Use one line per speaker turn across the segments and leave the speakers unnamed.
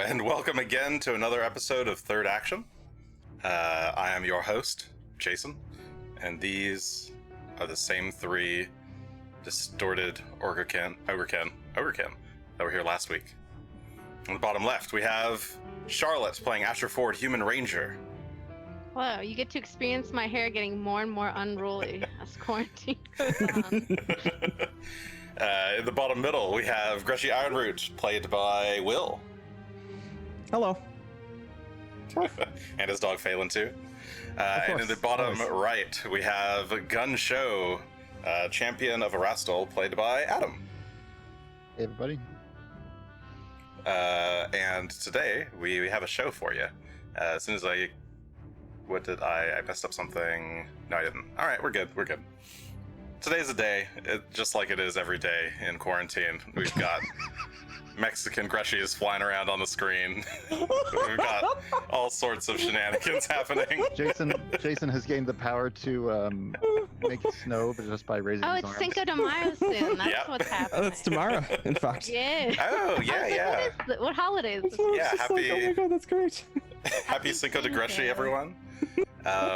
and welcome again to another episode of Third Action. I am your host, Jason, and these are the same three distorted ogrekin that were here last week. On the bottom left, we have Charlotte playing Asher Ford, Human Ranger.
Wow, you get to experience my hair getting more and more unruly as quarantine goes on.
In the bottom middle, we have Greshy Ironroot, played by Will.
Hello.
And his dog Phelan, too. And in the bottom right, we have Gunn, Shough, champion of Erastil, played by Adam.
Hey, everybody.
And today, we have a show for you. As soon as I messed up something. No, I didn't. All right, we're good. Today's a day, just like it is every day in quarantine. We've got Mexican Greshies flying around on the screen. We've got all sorts of shenanigans happening.
Jason has gained the power to make it snow, but just by raising his
It's
arms.
Cinco de Mayo soon. That's
Yep.
what's happening.
That's tomorrow, in fact.
Yeah.
Oh, yeah.
What holiday is this?
Yeah,
It's just like, oh my god, that's great.
Happy Cinco de Greshy, everyone.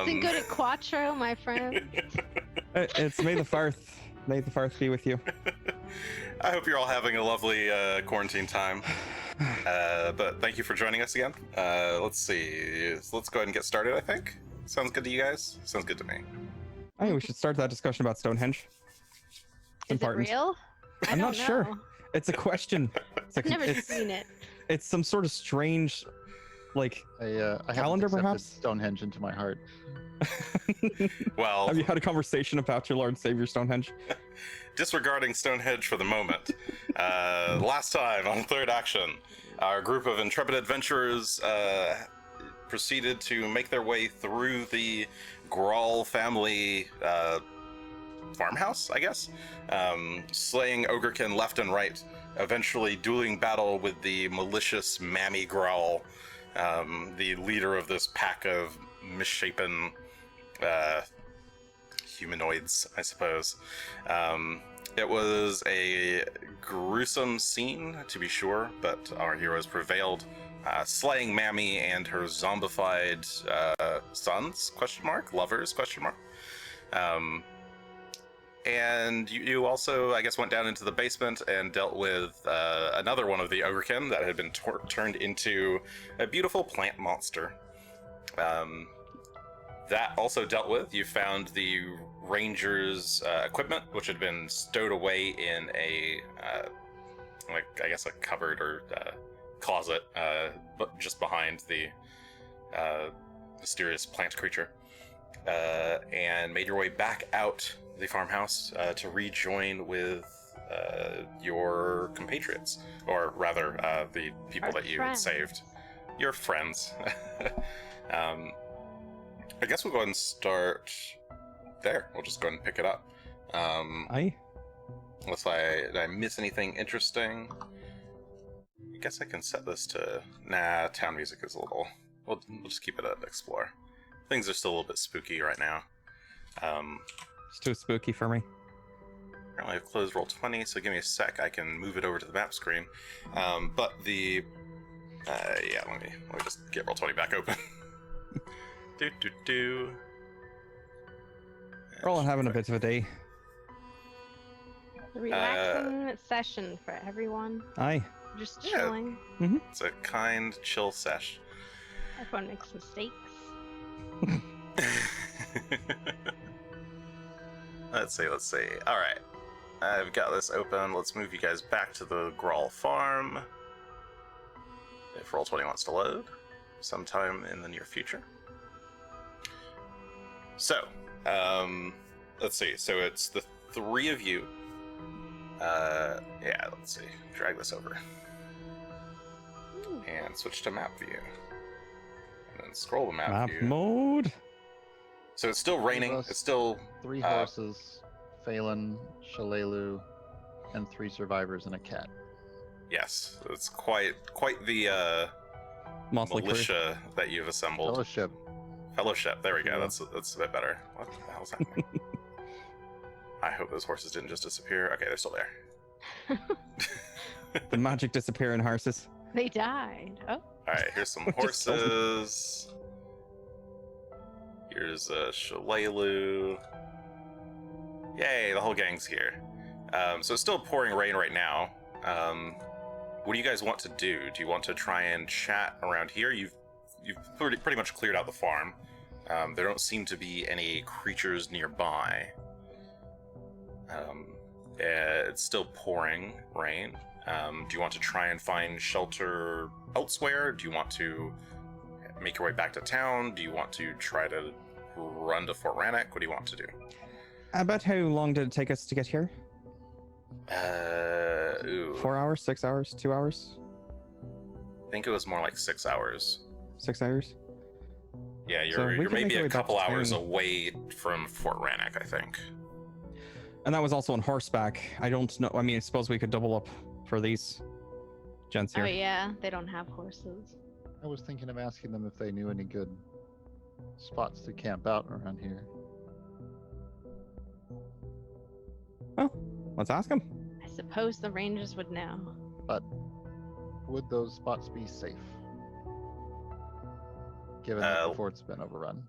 Cinco de Quattro, my friend.
It's May the 4th. May the 4th be with you.
I hope you're all having a lovely quarantine time. But thank you for joining us again. Let's see. Let's go ahead and get started, I think. Sounds good to you guys? Sounds good to me.
I think we should start that discussion about Stonehenge. It's
Is
important.
it real?
I'm not
don't
sure.
know.
It's a question.
I've never seen it.
It's some sort of strange, like,
I
calendar,
haven't accepted
perhaps?
Stonehenge into my heart.
Well,
have you had a conversation about your Lord and Savior Stonehenge?
disregarding Stonehenge for the moment, last time on Third Action, our group of intrepid adventurers proceeded to make their way through the Grawl family farmhouse, I guess, slaying ogrekin left and right, eventually dueling battle with the malicious Mammy Grawl, the leader of this pack of misshapen humanoids, I suppose. It was a gruesome scene, to be sure, but our heroes prevailed, slaying Mammy and her zombified sons, lovers, and you also, I guess, went down into the basement and dealt with another one of the ogrekin that had been turned into a beautiful plant monster. That also dealt with. You found the Ranger's equipment, which had been stowed away in a, a cupboard or closet, but just behind the mysterious plant creature, and made your way back out the farmhouse to rejoin with your compatriots, or rather, the people that you had saved, your friends. I guess we'll go ahead and start there. We'll just go ahead and pick it up. Unless did I miss anything interesting? I guess I can set this to... Nah, town music is a little... We'll just keep it at Explore. Things are still a little bit spooky right now.
It's too spooky for me.
Apparently I've closed Roll20, so give me a sec. I can move it over to the map screen. But the... let me just get Roll20 back open.
We're all having a bit of a day.
A relaxing session for everyone.
Aye.
Just chilling.
It's a kind, chill sesh.
Everyone makes mistakes.
Let's see. Alright. I've got this open. Let's move you guys back to the Grawl farm. If Roll20 wants to load. Sometime in the near future. So, let's see. So it's the three of you. Let's see. Drag this over. And switch to map view. And then scroll the map view.
Mode.
So it's still raining. It's still...
3 horses, Phelan, Shalelu, and 3 survivors and a cat.
Yes. It's quite the
Motley
militia that you've assembled. Fellowship. There we go. That's a bit better. What the hell's happening? I hope those horses didn't just disappear. Okay, they're still there.
The magic disappearing horses.
They died. Oh.
Alright, here's some
Just killed him.
horses. Here's a Shalalu. Yay, the whole gang's here. So it's still pouring rain right now. What do you guys want to do? Do you want to try and chat around here? You've pretty much cleared out the farm. There don't seem to be any creatures nearby. It's still pouring rain. Do you want to try and find shelter elsewhere? Do you want to make your way back to town? Do you want to try to run to Fort Rannoch? What do you want to do?
About how long did it take us to get here? 4 hours, 6 hours, 2 hours,
I think it was more like 6 hours.
6 hours.
Yeah,
So we
you're
can make
maybe
our way
a
back
couple
to
hours
town.
away from Fort Rannoch, I think.
And that was also on horseback. I don't know. I mean, I suppose we could double up for these gents
Oh
here.
yeah, they don't have horses.
I was thinking of asking them if they knew any good spots to camp out around here.
Well, let's ask them.
I suppose the rangers would know.
But would those spots be safe? Given that the fort's been overrun.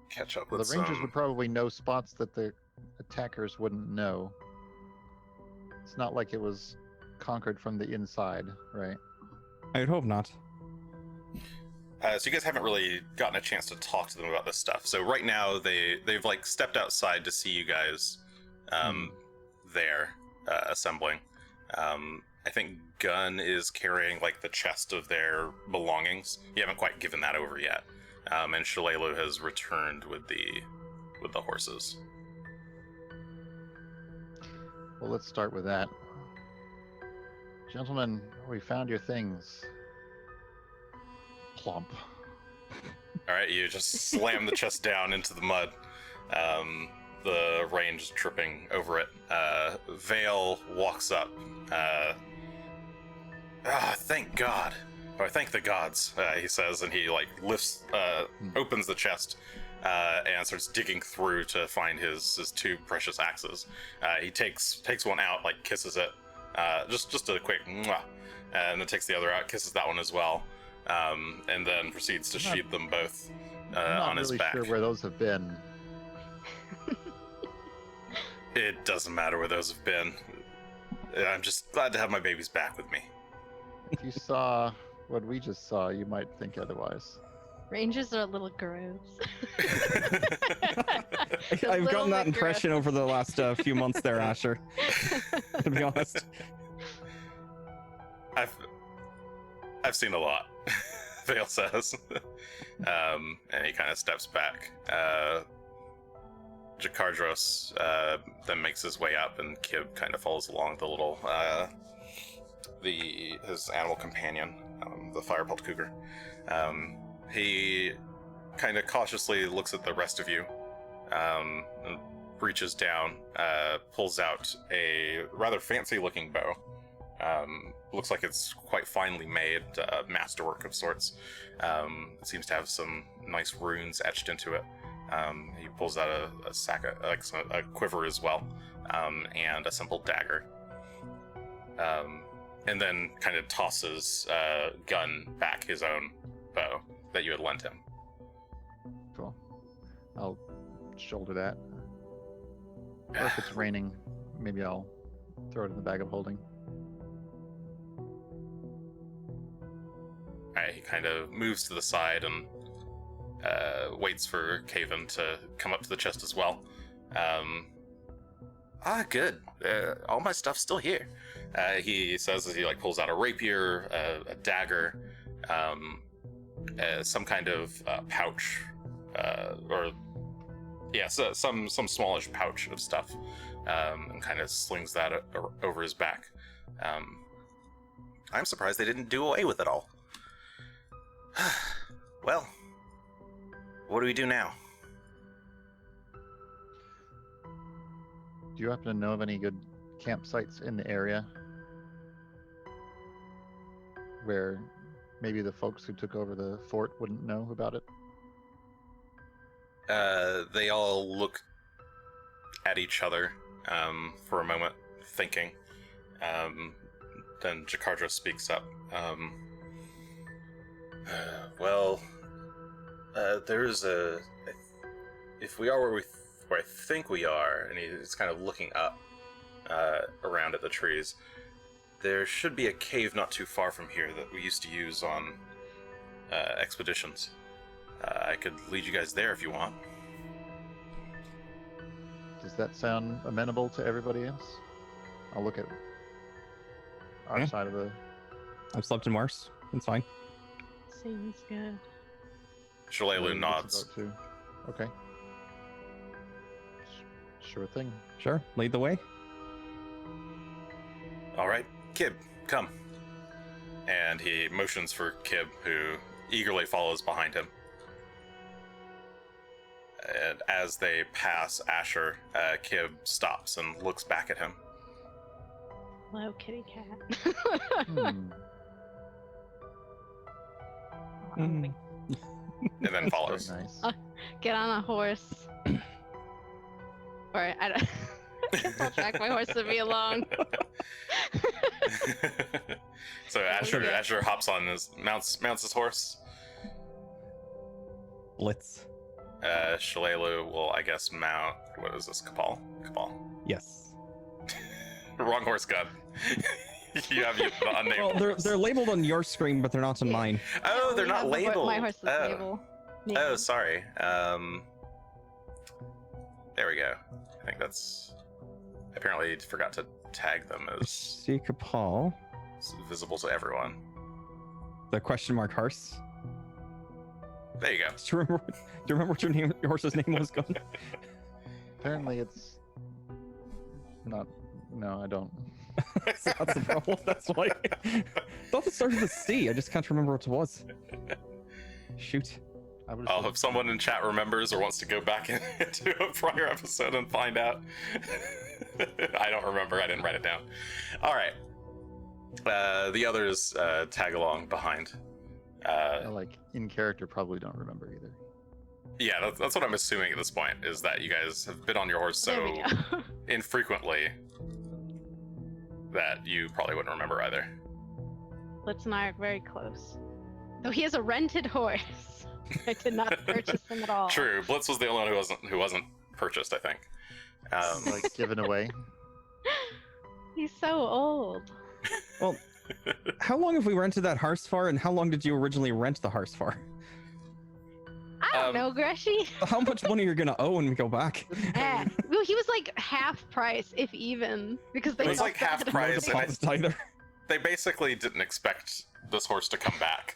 Catch up
The
with
rangers
some...
would probably know spots that the attackers wouldn't know. It's not like it was conquered from the inside, right?
I would hope not.
So you guys haven't really gotten a chance to talk to them about this stuff. So right now they've like stepped outside to see you guys there assembling. I think Gunn is carrying like the chest of their belongings. You haven't quite given that over yet. And Shalalu has returned with the horses.
Well, let's start with that. Gentlemen, we found your things. Plump.
All right, you just slam the chest down into the mud. The rain just dripping over it. Vale walks up. Thank God. Or thank the gods, he says, and he like lifts, opens the chest, and starts digging through to find his two precious axes. He takes one out, like kisses it, just a quick mwah, and then takes the other out, kisses that one as well, and then proceeds to sheath them both on his back.
I'm not really sure where those have been.
It doesn't matter where those have been. I'm just glad to have my babies back with me.
If you saw what we just saw, you might think otherwise.
Rangers are little gross.
I've gotten that impression over the last few months there, Asher. To be honest.
I've seen a lot, Vale says. And he kind of steps back. Jakardros then makes his way up, and Kib kind of follows along the little his animal companion, the firebolt cougar. He kind of cautiously looks at the rest of you, and reaches down, pulls out a rather fancy-looking bow. Looks like it's quite finely made, masterwork of sorts. It seems to have some nice runes etched into it. He pulls out a sack, a quiver as well, and a simple dagger. And then kind of tosses Gunn back his own bow that you had lent him.
Cool. I'll shoulder that. Or if it's raining, maybe I'll throw it in the bag of holding.
Alright, he kind of moves to the side and waits for Caven to come up to the chest as well. Good. All my stuff's still here. He says as he like pulls out a rapier, a dagger, some kind of pouch, some smallish pouch of stuff, and kind of slings that over his back. I'm surprised they didn't do away with it all. Well, what do we do now?
Do you happen to know of any good campsites in the area where maybe the folks who took over the fort wouldn't know about it?
They all look at each other for a moment, thinking. then Jakardra speaks up. Well, there's a... If we are where I think we are, and he's kind of looking up around at the trees, there should be a cave not too far from here that we used to use on expeditions. I could lead you guys there if you want.
Does that sound amenable to everybody else? I'll look at our side of the...
I've slept in Mars. It's fine.
Seems good.
Shalelu nods.
Too. Okay. Sure thing.
Sure. Lead the way.
All right, Kib, come. And he motions for Kib, who eagerly follows behind him. And as they pass Asher, Kib stops and looks back at him.
Hello, kitty cat.
Mm.
And then follows.
Very nice.
Get on a horse. Or I don't. I guess I'll track my horse to be along.
So Asher hops on mounts his horse.
Blitz.
Shalelu will, I guess, mount. What is this? Cabal.
Yes.
Wrong horse, Gunn. You have the unnamed.
Well, they're labeled on your screen, but they're not on mine.
Oh,
Yeah,
they're
we
not
have
labeled.
My horse is labeled.
Oh, sorry. There we go. I think that's. Apparently, forgot to tag them as
See Kapal.
visible to everyone.
The question mark horse.
There you go.
Do you remember what your horse's name was, Gunn?
Apparently it's not... No, I don't.
That's the problem. That's why. I thought it started with C. I just can't remember what it was. Shoot.
I would
I'll
assume-
if someone in chat remembers or wants to go back into a prior episode and find out. I don't remember. I didn't write it down. All right. The others tag along behind.
I, like, in character, probably don't remember either.
Yeah, that's what I'm assuming at this point, is that you guys have been on your horse
There we
so
go.
infrequently that you probably wouldn't remember either.
Blitz and I are very close. Though he has a rented horse. I did not purchase him at all.
True, Blitz was the only one who wasn't purchased, I think.
Like, given away.
He's so old.
Well, how long have we rented that horse for, and how long did you originally rent the horse for?
I don't know, Greshy.
How much money you're gonna owe when we go back?
Well, he was like half price, if even, because they
It was like
still
half
had him.
price, and
Deposit either.
they basically didn't expect this horse to come back.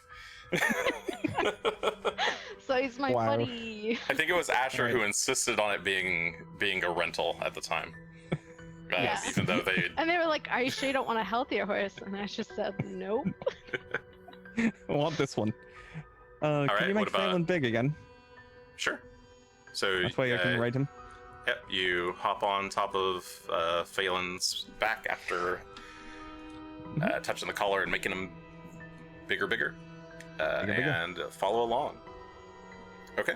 So he's my
Wow.
buddy.
I think it was Asher
Right.
who insisted on it being a rental at the time.
Yeah.
Even though they
And they were like, "Are you sure you don't want a healthier horse?" And I just said, "Nope."
I want this one. Can
right,
you
what
make
about-
Phelan big again?
Sure. So
That way I can ride him.
Yep, you hop on top of Phelan's back after touching the collar and making him bigger.
Bigger.
And follow along. Okay.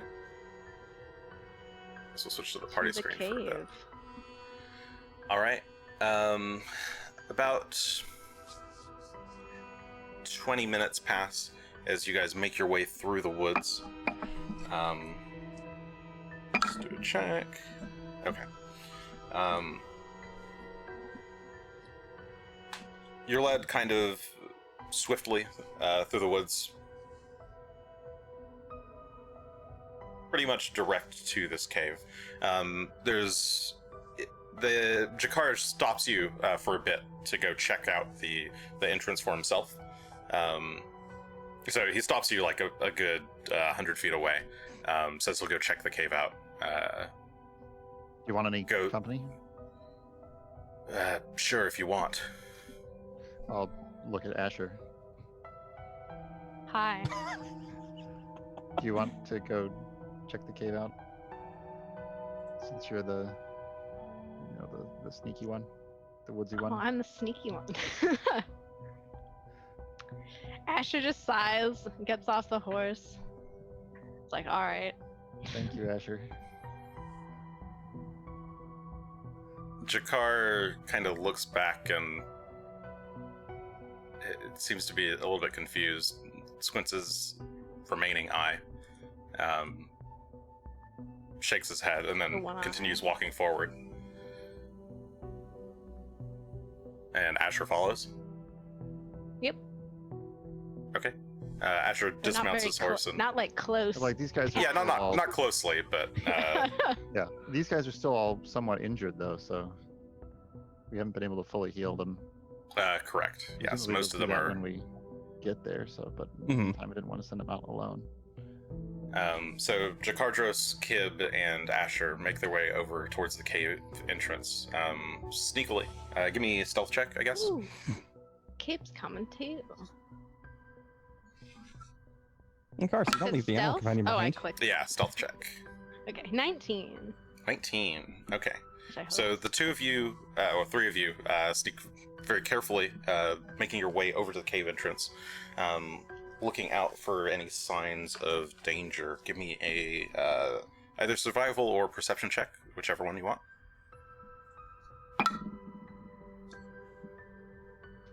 So we'll switch to the party
The
screen for a bit.
cave.
All right. About 20 minutes pass as you guys make your way through the woods. Let's do a check. Okay. You're led kind of swiftly through the woods. Pretty much direct to this cave. The Jakar stops you for a bit to go check out the entrance for himself. So he stops you like a good 100 feet away. Says he'll go check the cave out.
You want any
Go-
company?
Sure, if you want.
I'll look at Asher.
Hi.
Do you want to go check the cave out? Since you're the sneaky one, the woodsy
Oh,
one.
I'm the sneaky one. Asher just sighs, and gets off the horse. It's like, all right.
Thank you, Asher.
Jakar kind of looks back and it seems to be a little bit confused. Squints his remaining eye, shakes his head, and
The
then
one eye.
continues walking forward. And Asher follows.
Yep.
Okay. Asher
But
dismounts his horse and
not like close.
Like these guys. Are
yeah,
still all,
not closely, but
Yeah, these guys are still all somewhat injured though, so we haven't been able to fully heal them.
correct. Yes,
Presumably
most of
we'll
them
do that
are.
when we get there. So, but
Mhm.
this time I didn't want to send them out alone.
So Jakardros, Kib, and Asher make their way over towards the cave entrance. Sneakily. Give me a stealth check, I guess.
Ooh. Kip's coming too.
Of course, you don't
Is it
leave the ammo
stealth?
companion
Oh, I
behind.
clicked.
Yeah, stealth check.
Okay, 19.
19. Okay.
which I hope.
So the two of you, or three of you, sneak very carefully, making your way over to the cave entrance, looking out for any signs of danger. Give me a either survival or perception check, whichever one you want.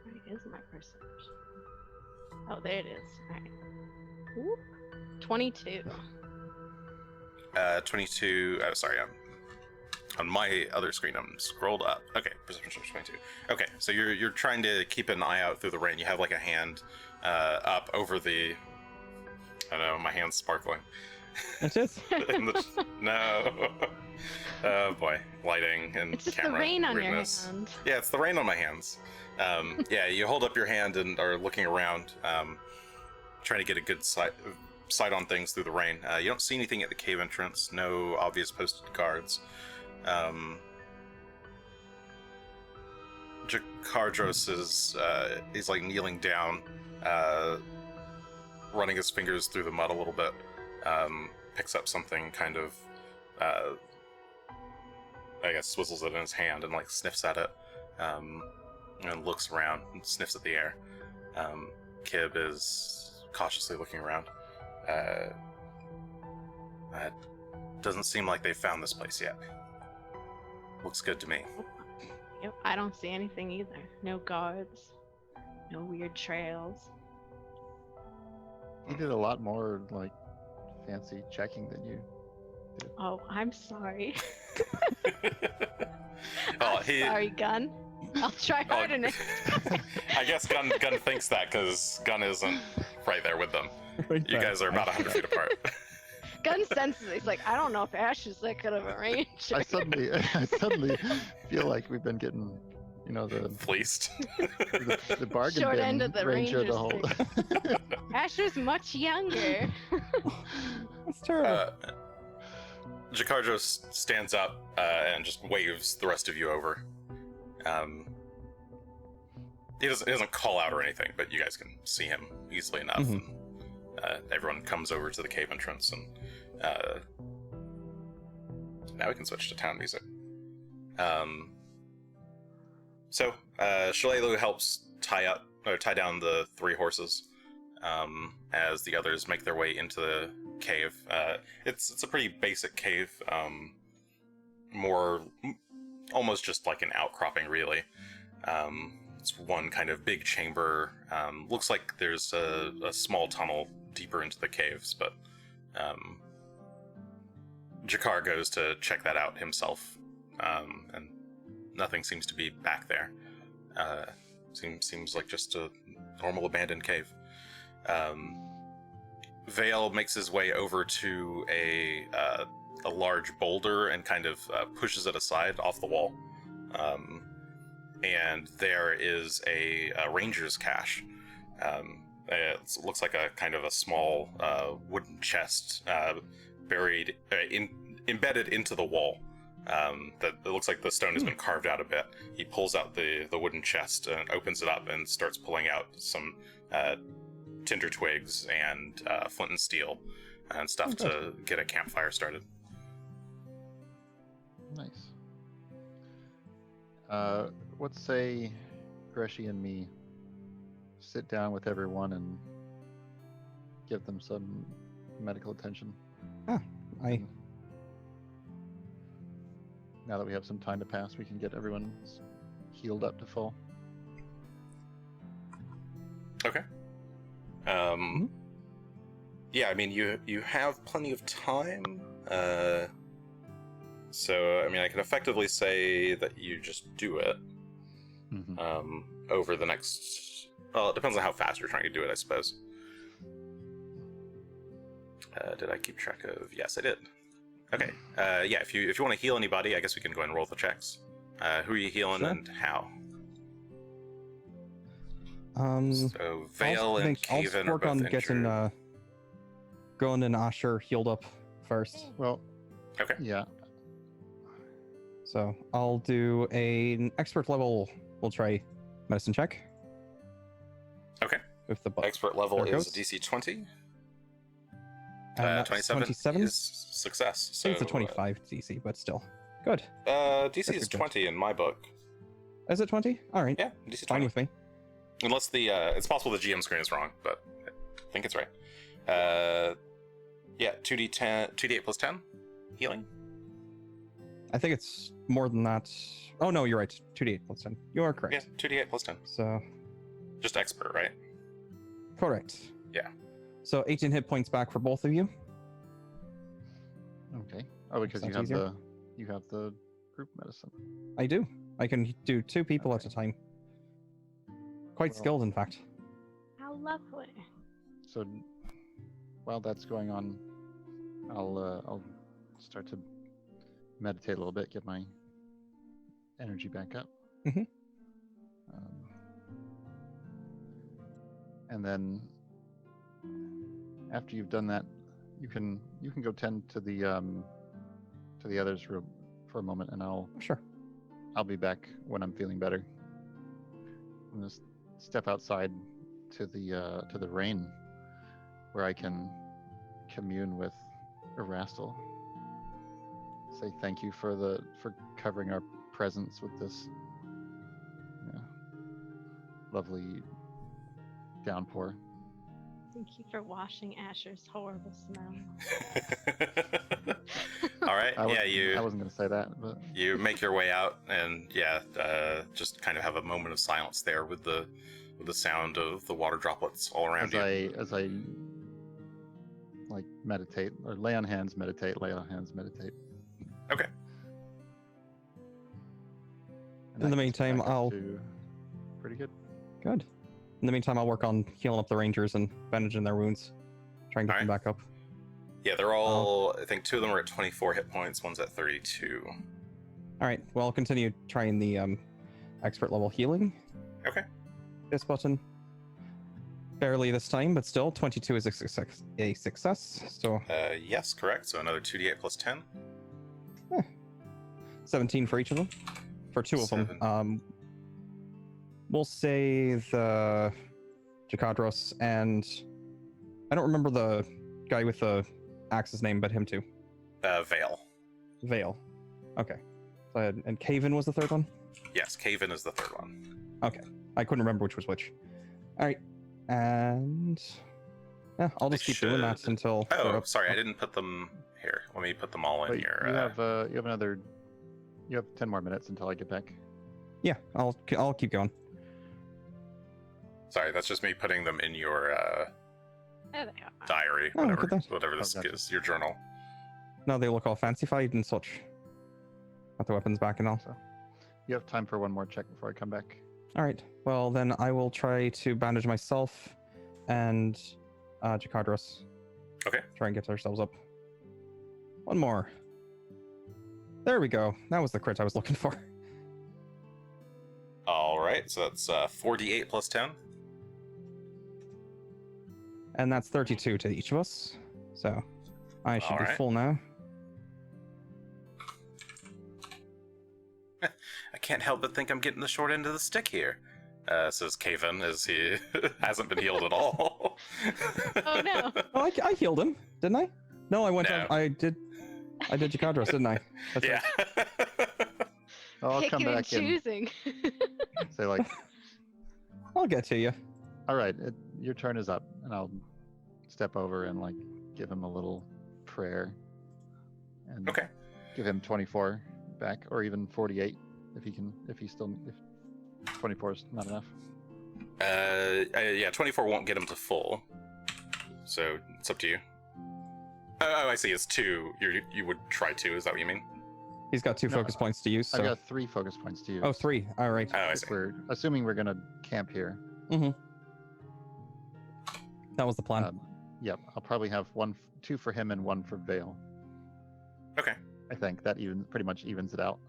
Where is my perception? Oh, there it is. Alright. Whoop. 22.
22. Oh, sorry. On my other screen, I'm scrolled up. Okay, perception check 22. Okay, so you're trying to keep an eye out through the rain. You have like a hand up over the. I don't know, my hand's sparkling.
It is.
No. Oh boy, lighting and
It's just
camera
the rain on your
weirdness.
hand.
Yeah, it's the rain on my hands. Yeah, you hold up your hand and are looking around, trying to get a good sight on things through the rain. You don't see anything at the cave entrance. No obvious posted guards. Jakardros is he's like kneeling down, running his fingers through the mud a little bit. Picks up something, kind of, I guess, swizzles it in his hand and like sniffs at it, and looks around and sniffs at the air. Kib is cautiously looking around. It doesn't seem like they've found this place yet. Looks good to me.
Yep, I don't see anything either. No guards. No weird trails.
He did a lot more like fancy checking than you.
Oh, I'm sorry.
Oh,
I'm sorry, Gunn. I'll try harder next time.
I guess Gunn thinks that because Gunn isn't right there with them.
Right
You
back.
guys are about 100 feet apart.
Gunn senses it. He's like, I don't know if Ash is that good of a ranger.
I suddenly feel like we've been getting, you know, the
Fleeced.
the bargain
Short
bin
end of the
ranger
ranger
the whole.
Asher's much younger.
That's terrible.
Jakardros stands up and just waves the rest of you over. He doesn't call out or anything, but you guys can see him easily enough.
Mhm.
And, everyone comes over to the cave entrance, and now we can switch to town music. So Shalelu helps tie down the three horses as the others make their way into the cave. It's a pretty basic cave, more almost just like an outcropping, really. It's one kind of big chamber. Looks like there's a small tunnel deeper into the caves, but Jakar goes to check that out himself, and nothing seems to be back there. Seems like just a normal abandoned cave. Vale makes his way over to a large boulder and kind of pushes it aside off the wall. And there is a ranger's cache. It looks like a kind of a small wooden chest buried, embedded into the wall. That it looks like the stone has been carved out a bit. He pulls out the wooden chest and opens it up and starts pulling out some tinder twigs and flint and steel and stuff to get a campfire started.
Nice. Let's say Greshy and me sit down with everyone and give them some medical attention.
I
Now that we have some time to pass, we can get everyone healed up to full.
Okay. Yeah, I mean, you have plenty of time. So, I mean, I can effectively say that you just do it over the next... Well, it depends on how fast you're trying to do it, I suppose. Did I keep track of... Yes, I did. Okay. Yeah, if you want to heal anybody, I guess we can go ahead and roll the checks. Who are you healing and how? So Vale and
I'll
Caven
just
are
work
both
on
injured.
getting Gunn and Asher healed up first.
Well,
Okay.
yeah.
So I'll do an expert level. We'll try medicine check.
Okay.
With the
Expert level
there it
is
goes.
DC 20.
And that's
27
27?
is success.
I
So,
think it's a 25 DC, but still. Good.
DC is
Good.
20 in my book.
Is it 20? All right.
Yeah, DC 20.
Fine with me.
Unless the it's possible the GM screen is wrong, but I think it's right. Yeah, 2d8 plus 10 healing.
I think it's more than that. Oh no, you're right. 2d8 plus 10. You are correct.
Yeah, 2d8 plus 10.
So
Just expert, right?
correct.
Yeah.
So 18 hit points back for both of you.
Okay. Oh, because you
Sounds
have
easier.
the group medicine.
I do. I can do 2 people at
Okay.
a time. Quite
Well-
skilled, in fact.
How lovely.
So while that's going on, I'll start to meditate a little bit, get my energy back up.
Mhm.
And then after you've done that, you can go tend to the others room for a moment, and I'll
Sure.
be back when I'm feeling better. I'm gonna step outside to the rain, where I can commune with Erastil. Say thank you for covering our presence with this lovely downpour.
Thank you for washing Asher's horrible smell.
All right.
I
Yeah,
wasn't gonna say that, but
you make your way out, and yeah, just kind of have a moment of silence there with the sound of the water droplets all around you.
as I like meditate or lay on hands, meditate, lay on hands, meditate.
Okay.
And
In
that
the
gets me
meantime,
back up
I'll-
to pretty good.
Good. In the meantime, I'll work on healing up the rangers and bandaging their wounds. Try and get them back up.
Yeah, they're all. I think 2 of them are at 24 hit points. One's at 32.
All right. Well, I'll continue trying the expert level healing.
Okay.
This button. Barely this time, but still, 22 is a success. So
Yes, correct. So another 2d8 plus 10.
17 for each of them. For 2 of them.
7.
We'll say the Jakadros and I don't remember the guy with the axe's name, but him too.
Vale.
Vale. Okay. So and Caven was the third one?
Yes, Caven is the third one.
Okay. I couldn't remember which was which. Alright. And yeah, I'll just
They
keep doing that
should-
until they're
Oh,
up.
sorry, I didn't put them here. Let me put them all in
But
here.
you have 10 more minutes until I get back.
Yeah, I'll keep going.
Sorry, that's just me putting them in your
There they are.
diary,
Oh, look at that.
whatever this
gotcha.
is, your journal.
Now they look all fancified and such. Got the weapons back and all.
So you have time for one more check before I come back.
Alright. Well then I will try to bandage myself and Jakadros.
Okay.
Try and get ourselves up. One more. There we go. That was the crit I was looking for.
All right, so that's 4d8 plus 10.
And that's 32 to each of us. So I should be
Alright.
full now.
I can't help but think I'm getting the short end of the stick here, says Caven, as he hasn't been healed at all.
Oh, no.
Oh, I healed him, didn't I? No, I went
No.
on. I did Jakadros, didn't I? That's
Yeah.
right.
I'll come
Picking and
back and
choosing.
say like,
I'll get to you.
all right, your turn is up, and I'll step over and like give him a little prayer, and
Okay.
give him 24 back, or even 48 if 24 is not enough.
Yeah, 24 won't get him to full. So it's up to you. Oh, I see. It's 2. You would try 2. Is that what you mean?
He's got 2
No,
focus points to use. So.
I got 3 focus points to use.
Oh, 3. All right.
Oh, I
If
see.
we're assuming we're gonna camp here.
Mm-hmm. That was the plan.
Yep, I'll probably have 2 for him and 1 for Vale.
Okay.
I think that pretty much evens it out.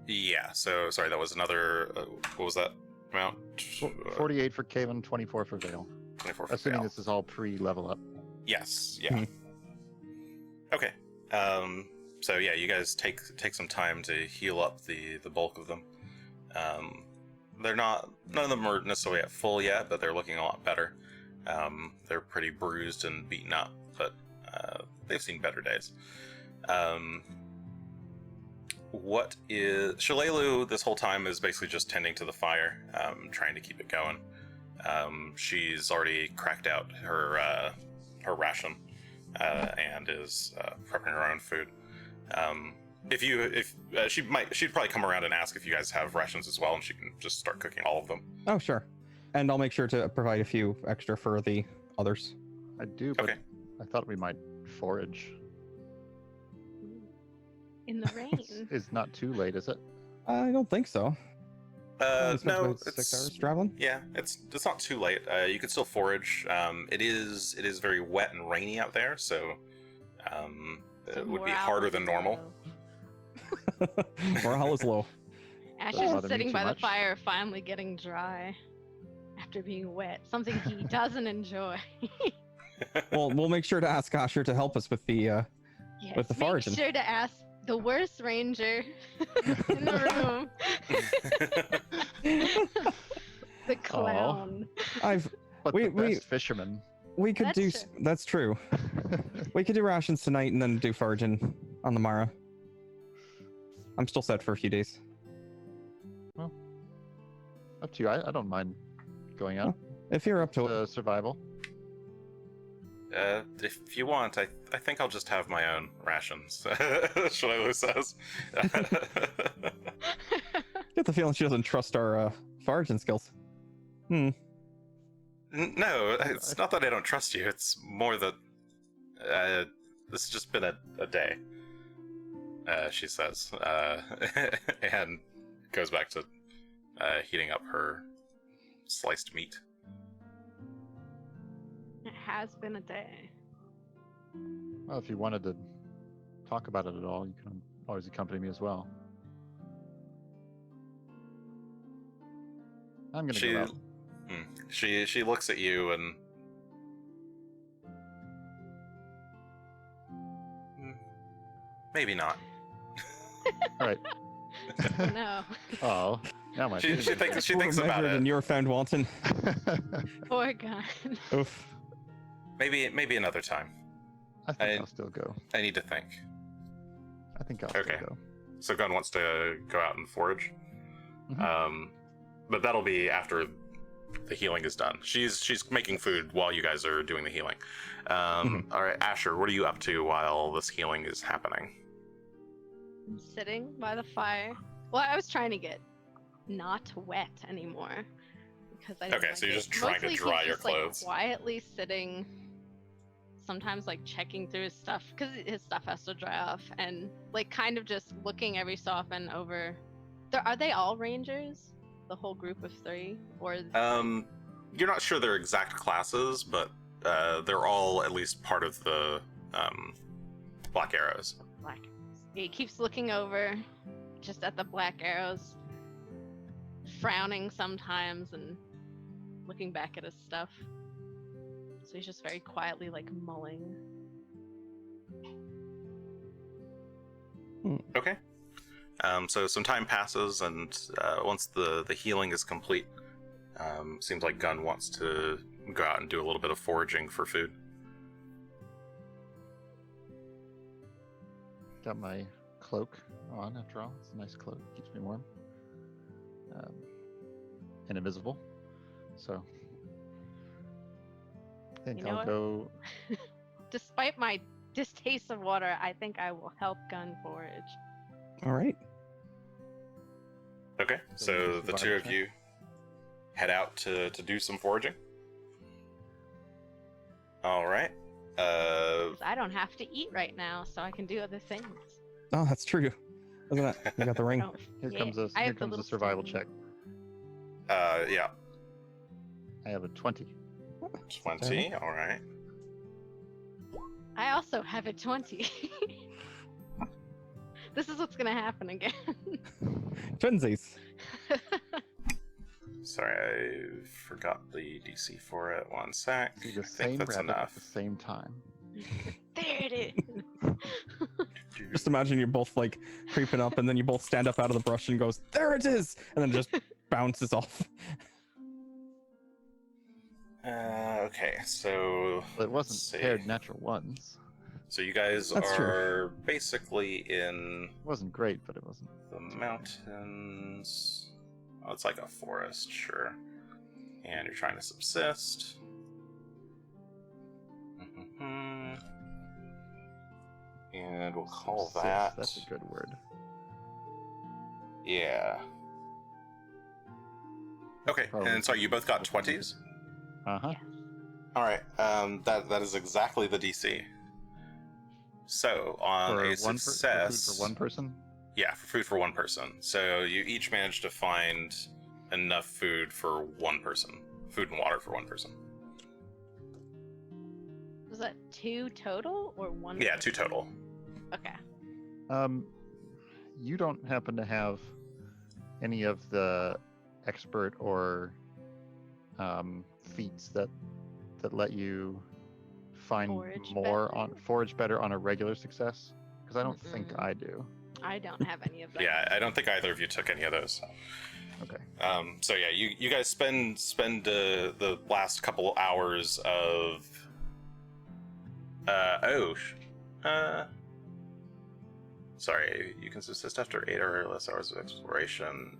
Yeah. So sorry, that was another. What was that amount?
48 for Caven, 24 for Vale.
24. For
Assuming
Val.
this is all pre-level up.
Yes. Yeah.
Mhm.
Okay. So yeah, you guys take some time to heal up the bulk of them. They're not. None of them are necessarily at full yet, but they're looking a lot better. They're pretty bruised and beaten up, but they've seen better days. What is Shalelu this whole time is basically just tending to the fire, trying to keep it going. She's already cracked out her ration and is prepping her own food. She'd probably come around and ask if you guys have rations as well, and she can just start cooking all of them.
Oh, sure. And I'll make sure to provide a few extra for the others.
I do, but
Okay.
I thought we might forage.
In the rain.
It's not too late, is it?
I don't think so. It's
No,
about 6 hours traveling.
Yeah, it's not too late. You can still forage. It is very wet and rainy out there, so
So
it would be
morale
harder
is
than normal.
low.
Morale is low.
Ash
Doesn't
is
bother me
sitting
too
by the
much.
fire, finally getting dry after being wet. Something he doesn't enjoy.
Well, we'll make sure to ask Asher to help us with the.
Yes,
With the
make
foraging.
sure to ask the worst ranger in the room. The clown.
But
We-
the
we-
best fisherman.
We could
That's
do.
true.
That's true. We could do rations tonight and then do foraging on the morrow. I'm still set for a few days.
Up to you. I don't mind going out.
If you're up to it.
Survival.
If you want, I think I'll just have my own rations. Shalelu says.
Get the feeling she doesn't trust our foraging skills.
No, it's not that I don't trust you. It's more that this has just been a day. She says, and goes back to heating up her sliced meat.
It has been a day.
Well, if you wanted to talk about it at all, you can always accompany me as well. I'm gonna go out.
She looks at you and maybe not.
All right.
No.
Oh, now my.
She thinks about
Measured
it.
and you're found wanting.
Poor Gunn.
Oof.
Maybe another time.
I think I'll still go.
I need to think.
I think I'll
Okay.
still go.
So Gunn wants to go out and forage.
Mhm.
But that'll be after the healing is done. She's making food while you guys are doing the healing. All right, Asher, what are you up to while this healing is happening?
I'm sitting by the fire. Well, I was trying to get not wet anymore because I didn't
Okay,
like
so you're
it.
just trying to
Mostly he's
dry your
just, like,
clothes.
quietly sitting, sometimes like checking through his stuff because his stuff has to dry off, and like kind of just looking every so often over. Are they all rangers? The whole group of 3, or
You're not sure their exact classes, but they're all at least part of the Black Arrows.
black arrows? He keeps looking over, just at the black arrows, frowning sometimes and looking back at his stuff. So he's just very quietly like mulling.
Okay. So some time passes, and once the healing is complete, seems like Gunn wants to go out and do a little bit of foraging for food.
Got my cloak on after all. It's a nice cloak. Keeps me warm. And invisible. So I think
You know
I'll
what?
go.
Despite my distaste of water, I think I will help Gunn forage.
All right.
Okay,
So we
so
do
the two
survival
of
check?
you head out to do some foraging. All right.
'Cause I don't have to eat right now, so I can do other things.
Oh, that's true. Isn't it? You got the ring.
Oh,
Here
yeah,
comes a
I
here
have the
comes a
little
survival
stone.
check.
Yeah.
I have a 20.
20. All right.
I also have a 20. This is what's gonna happen again.
Twinsies.
Sorry, I forgot the DC for it. One sec.
See
I
the
think
same
that's
rabbit
enough.
at the same time.
There it is.
Just imagine you're both like creeping up, and then you both stand up out of the brush and goes, "There it is," and then just bounces off.
Okay, so
But it wasn't
let's see.
paired natural ones.
So you guys
That's true.
are basically in
It wasn't great, but it wasn't.
the mountains. Oh, it's like a forest, sure. And you're trying to subsist. And we'll call
Subsist,
that.
That's a good word.
Yeah. Okay,
Probably
and sorry, you both got 20s?
Uh-huh.
Yes.
Alright, that is exactly the DC. So, on
For
a
one
success...
for one person?
Yeah, for food for one person. So you each managed to find enough food for one person. Food and water for one person.
Was that 2 total or 1?
Yeah, 2 total.
Okay.
You don't happen to have any of the expert or feats that let you find
Forage
more
better?
on forage better on a regular success? Because I don't think
Mm-mm.
I do.
I don't have any of that.
Yeah, I don't think either of you took any of those.
Okay.
So yeah, you guys spend the last couple hours of sorry, you can subsist after 8 or less hours of exploration.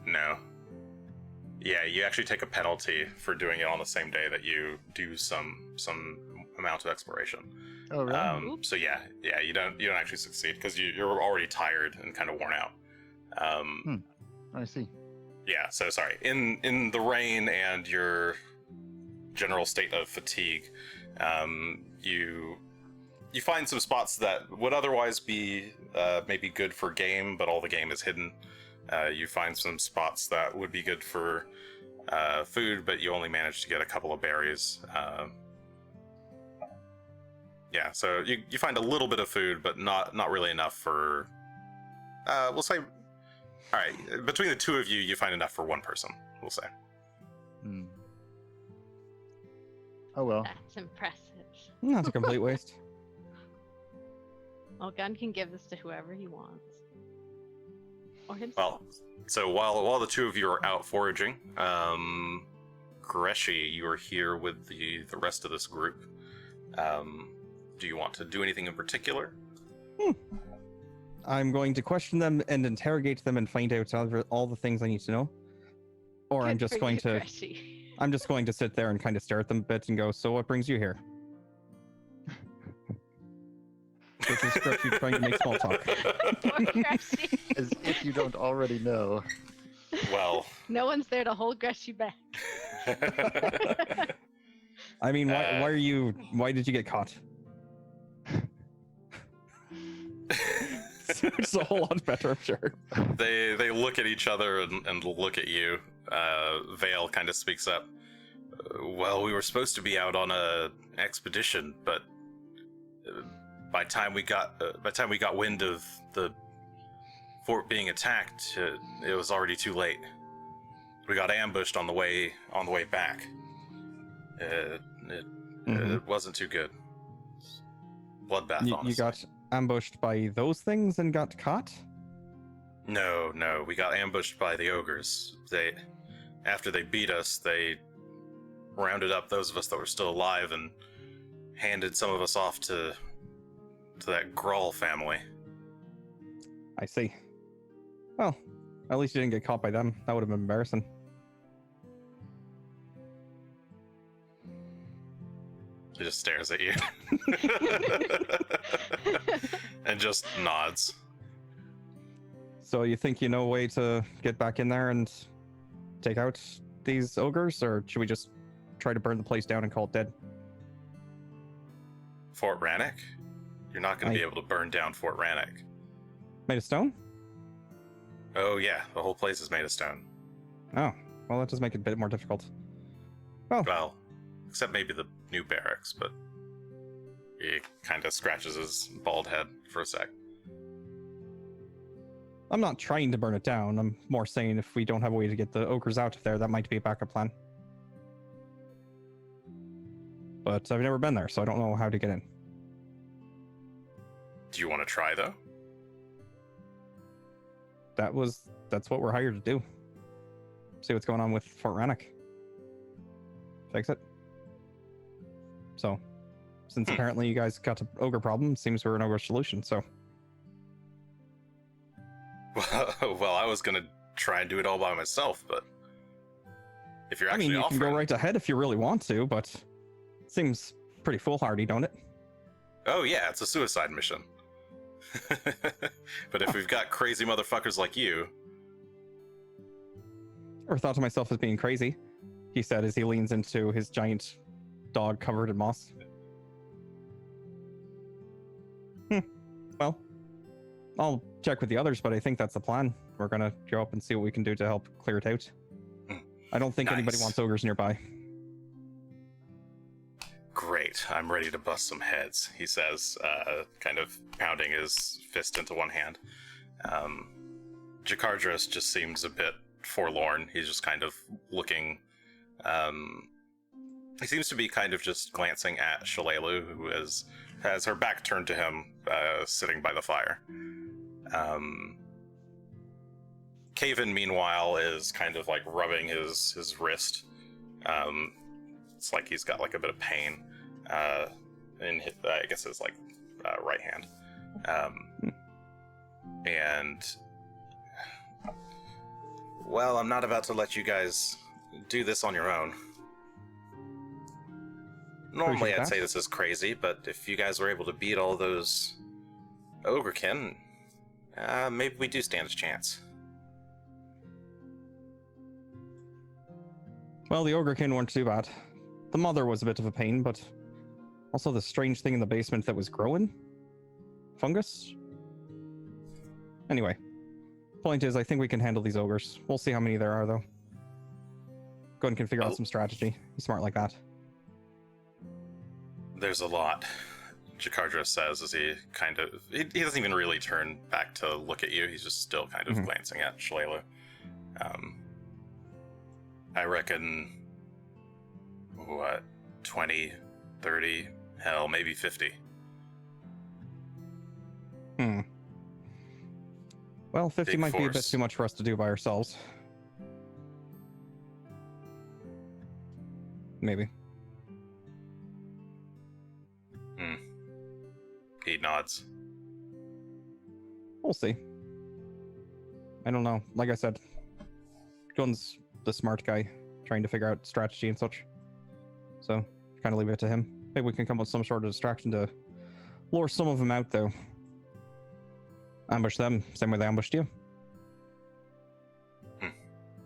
No. Yeah, you actually take a penalty for doing it on the same day that you do some amount of exploration.
Oh, really?
So yeah, you don't actually succeed because you're already tired and kind of worn out.
I see.
Yeah, so sorry. In the rain and your general state of fatigue, you find some spots that would otherwise be maybe good for game, but all the game is hidden. You find some spots that would be good for food, but you only manage to get a couple of berries. Yeah, so you find a little bit of food, but not really enough for. We'll say. All right, between the two of you, you find enough for one person. We'll say.
Hmm. Oh well.
That's impressive.
That's a complete waste.
Well, Gunn can give this to whoever he wants. Or himself.
Well, so while the two of you are out foraging, Greshy, you are here with the rest of this group. Do you want to do anything in particular?
I'm going to question them and interrogate them and find out all the things I need to know. Or I'm
Good
just
for
going
you,
to
Greshy.
I'm just going to sit there and kind of stare at them a bit and go, "So what brings you here?" Which is Greshy trying to make small talk.
Poor Greshy.
As if you don't already know.
Well,
No one's there to hold Greshy back.
I mean, why did you get caught? It's a whole lot better, I'm sure.
they look at each other and look at you. Vale kind of speaks up. Well, we were supposed to be out on a expedition, but by the time we got wind of the fort being attacked, it was already too late. We got ambushed on the way back. It wasn't too good. Bloodbath.
You
honestly.
got ambushed by those things and got caught?
No, we got ambushed by the ogres. After they beat us, they rounded up those of us that were still alive and handed some of us off to that Grawl family.
I see. Well, at least you didn't get caught by them. That would have been embarrassing.
He just stares at you. And just nods.
So you think you know a way to get back in there and take out these ogres, or should we just try to burn the place down and call it dead?
Fort Rannoch? You're not going to be able to burn down Fort Rannoch.
Made of stone?
Oh yeah, the whole place is made of stone.
Oh, well, that does make it a bit more difficult. Oh,
Well, except maybe the new barracks, but he kind of scratches his bald head for a sec.
I'm not trying to burn it down. I'm more saying if we don't have a way to get the ogres out of there, that might be a backup plan. But I've never been there, so I don't know how to get in.
Do you want to try though?
That's what we're hired to do. See what's going on with Fort Rannoch. Fix it. So, since apparently you guys got an ogre problem, seems we're an ogre solution, so.
Well, I was gonna try and do it all by myself, but if you're
I
actually
mean, you
offering,
can go right ahead if you really want to, but it seems pretty foolhardy, don't it?
oh yeah, it's a suicide mission. But if we've got crazy motherfuckers like you,
Or thought to myself as being crazy, he said as he leans into his giant dog covered in moss. Well, I'll check with the others, but I think that's the plan. We're gonna go up and see what we can do to help clear it out. I don't think anybody
Nice.
wants ogres nearby.
great, I'm ready to bust some heads, he says, kind of pounding his fist into one hand. Jakardros just seems a bit forlorn. He's just kind of looking. He seems to be kind of just glancing at Shalelu, who has her back turned to him, sitting by the fire. Caven, meanwhile, is kind of like rubbing his wrist. It's like he's got like a bit of pain in his, I guess his like right hand. And well, I'm not about to let you guys do this on your own. Normally,
Appreciate
I'd
that.
say this is crazy, but if you guys were able to beat all those ogrekin, maybe we do stand a chance.
Well, the ogrekin weren't too bad. The mother was a bit of a pain, but also the strange thing in the basement that was growing? Fungus? Anyway, point is, I think we can handle these ogres. We'll see how many there are, though. Gunn can figure out some strategy. He's smart like that.
There's a lot, Jakardros says as he kind of... He doesn't even really turn back to look at you. He's just still kind of glancing at Shalelu. I reckon... What? 20, 30, hell, maybe 50.
Well, 50
Big
might be a bit
force.
too much for us to do by ourselves. Maybe.
He nods.
We'll see. I don't know. Like I said, Gunn's the smart guy, trying to figure out strategy and such. So, kind of leave it to him. Maybe we can come up with some sort of distraction to lure some of them out, though. Ambush them, same way they ambushed you.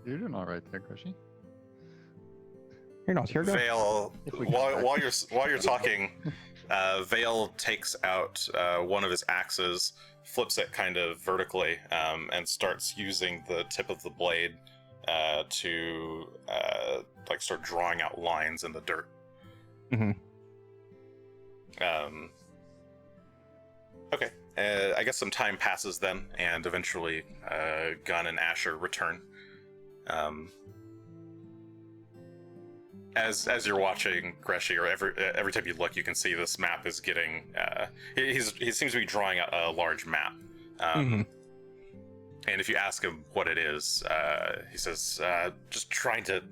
You're doing all right there, Greshy.
You're not here, guy.
Vale,
If we
while you're talking, Vale takes out one of his axes, flips it kind of vertically, and starts using the tip of the blade to like start drawing out lines in the dirt. Okay. I guess some time passes then, and eventually Gunn and Asher return. As you're watching Greshy, or every time you look, you can see this map is getting. He seems to be drawing a large map. And if you ask him what it is, he says, "Just trying to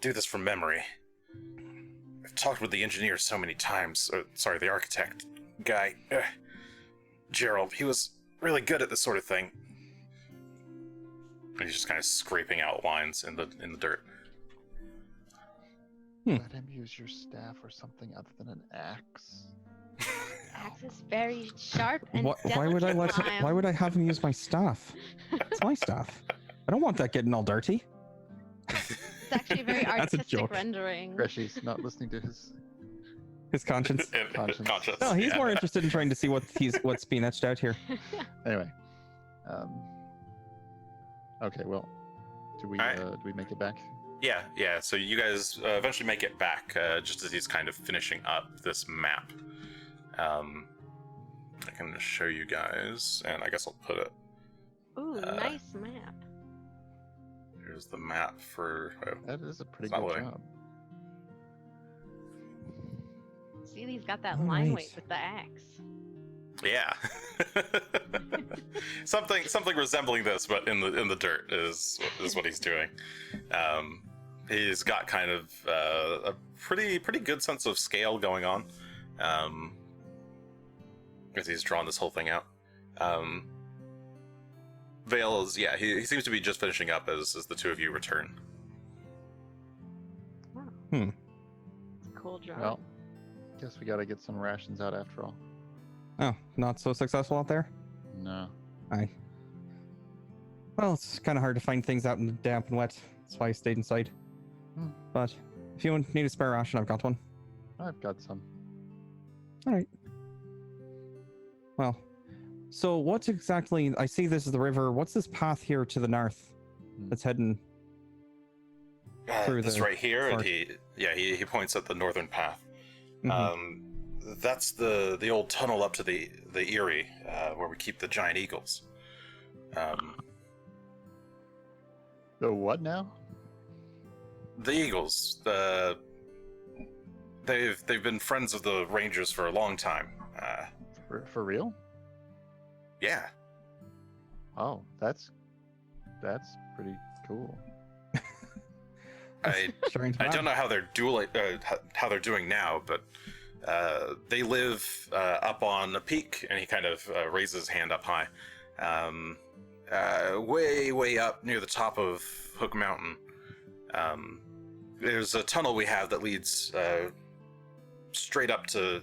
do this from memory. I've talked with the engineer so many times. Sorry, the architect guy, Gerald. He was really good at this sort of thing." And he's just kind of scraping out lines in the dirt.
Let him use your staff or something other than an axe.
Axe is very sharp and
Why would I
delicate,
let? Why would I have him use my staff? It's my staff. I don't want that getting all dirty.
It's actually a very
That's a
artistic
joke.
rendering.
Greshy's not listening to his
His conscience.
Conscience.
Conscience.
No, he's
yeah.
more interested in trying to see what's being etched out here.
Anyway. Okay, well, do we
Alright.
do we make it back?
Yeah. So you guys eventually make it back, just as he's kind of finishing up this map. I can just show you guys, and I guess I'll put it.
Ooh, nice map.
Here's the map for.
That is a pretty
It's not
good
loading.
job.
See, he's got that
All
line
right.
weight with the axe.
Yeah. something resembling this, but in the dirt is what he's doing. He's got kind of a pretty good sense of scale going on, as he's drawn this whole thing out. Vale is he seems to be just finishing up as the two of you return.
It's a cool drawing.
Well, guess we gotta get some rations out after all.
Oh, not so successful out there?
No.
Well, it's kind of hard to find things out in the damp and wet. That's why I stayed inside.
Hmm.
But if you need a spare ration, I've got one.
I've got some.
All right. Well, so what exactly? I see this is the river. What's this path here to the north that's heading? Through
This
the
right here, and
forest.
he points at the northern path.
Mhm.
That's the old tunnel up to the Erie, where we keep the giant eagles.
The what now?
The eagles, they've been friends of the Rangers for a long time.
For real?
Yeah,
Oh, that's pretty cool.
I
Strange
I
map.
don't know how they're how they're doing now, but they live up on a peak, and he kind of raises his hand up high, way up near the top of Hook Mountain. There's a tunnel we have that leads straight up to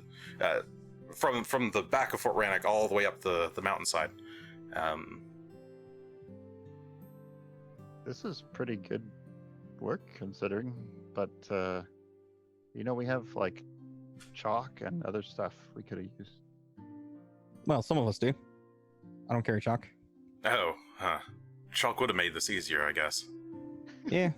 from the back of Fort Rannoch all the way up the mountainside.
This is pretty good work considering, but we have like chalk and other stuff we could have used.
Well, some of us do. I don't carry chalk.
Oh, huh. Chalk would have made this easier, I guess.
Yeah,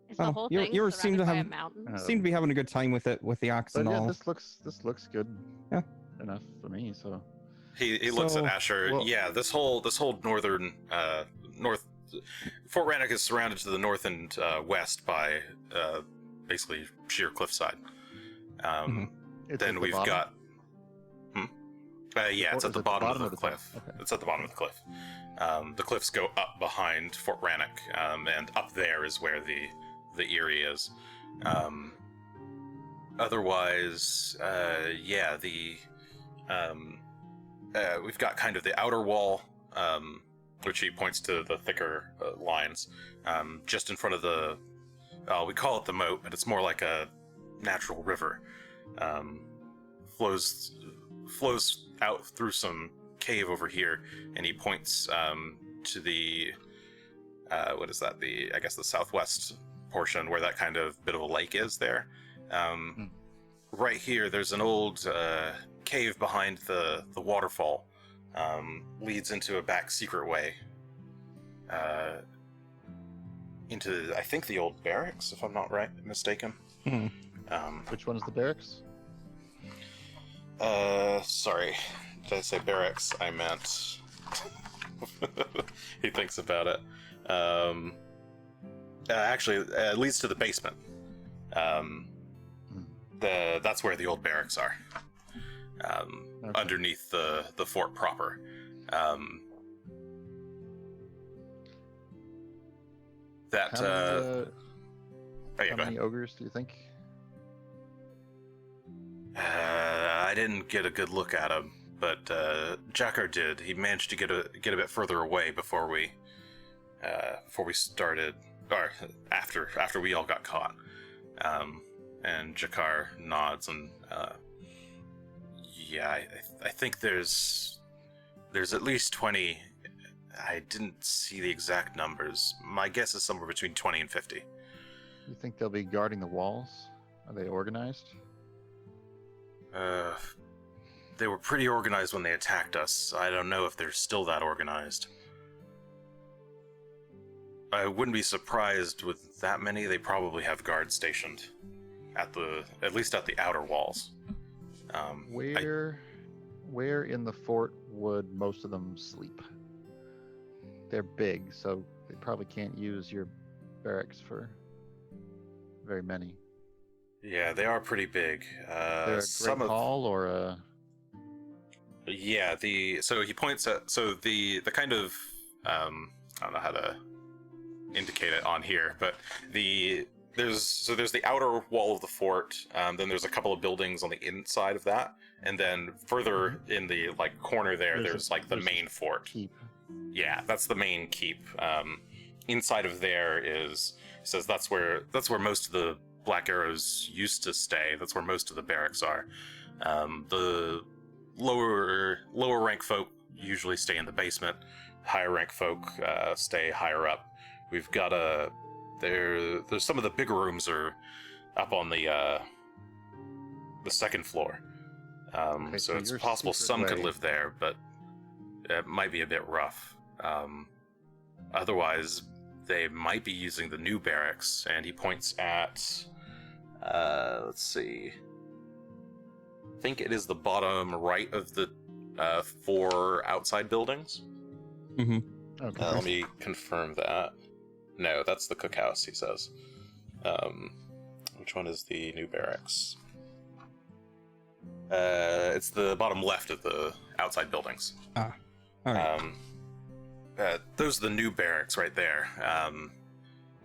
Is the
Oh,
whole
you-
thing
you seem to
surrounded by a
have-
mountain?
seem to be having a good time with it, with the axe
But
and
yeah,
all.
this looks good.
Yeah.
Enough for me. So
He looks at
So-
Asher.
well-
Yeah, this whole northern north Fort Rannoch is surrounded to the north and west by basically sheer cliffside.
it's
Then
at the
we've
bottom?
got. Yeah, it's
Is
at the
it
bottom of the
tunnel?
cliff.
Okay.
It's at the bottom of the cliff. The cliffs go up behind Fort Rannoch, and up there is where the Erie is. Otherwise, we've got kind of the outer wall, which he points to the thicker lines, just in front of the. We call it the moat, but it's more like a natural river. Flows out through some cave over here, and he points to the what is that? I guess the southwest portion where that kind of bit of a lake is there. Right here, there's an old cave behind the waterfall. Leads into a back secret way. Into, I think, the old barracks, if I'm not mistaken.
Which one is the barracks?
Sorry. Did I say barracks? I meant... He thinks about it. Actually, it leads to the basement. That's where the old barracks are.
Okay.
Underneath the fort proper. That...
How many,
oh, yeah,
how
go
many ogres do you think?
I didn't get a good look at him, but Jakar did. He managed to get a bit further away before we started, or after we all got caught. And Jakar nods, and I think there's at least 20 I didn't see the exact numbers. My guess is somewhere between 20 and 50.
You think they'll be guarding the walls? Are they organized?
They were pretty organized when they attacked us. I don't know if they're still that organized. I wouldn't be surprised with that many. They probably have guards stationed at least at the outer walls.
Where in the fort would most of them sleep? They're big, so they probably can't use your barracks for very many.
Yeah, they are pretty big.
They're a great hall or a...
Yeah, so he points at the kind of I don't know how to indicate it on here, but there's the outer wall of the fort, then there's a couple of buildings on the inside of that, and then further in the corner there's the main fort.
Keep.
Yeah, that's the main keep. Inside of there is, he says, that's where most of the Black Arrows used to stay. That's where most of the barracks are. The lower rank folk usually stay in the basement. Higher rank folk stay higher up. We've got there's some of the bigger rooms are up on the second floor.
Okay,
so it's possible some could live there, but it might be a bit rough. Otherwise, they might be using the new barracks, and he points at, let's see, I think it is the bottom right of the 4 outside buildings.
Mm-hmm.
Okay.
Let me confirm that. No, that's the cookhouse, he says. Which one is the new barracks? It's the bottom left of the outside buildings.
All right.
Those are the new barracks right there.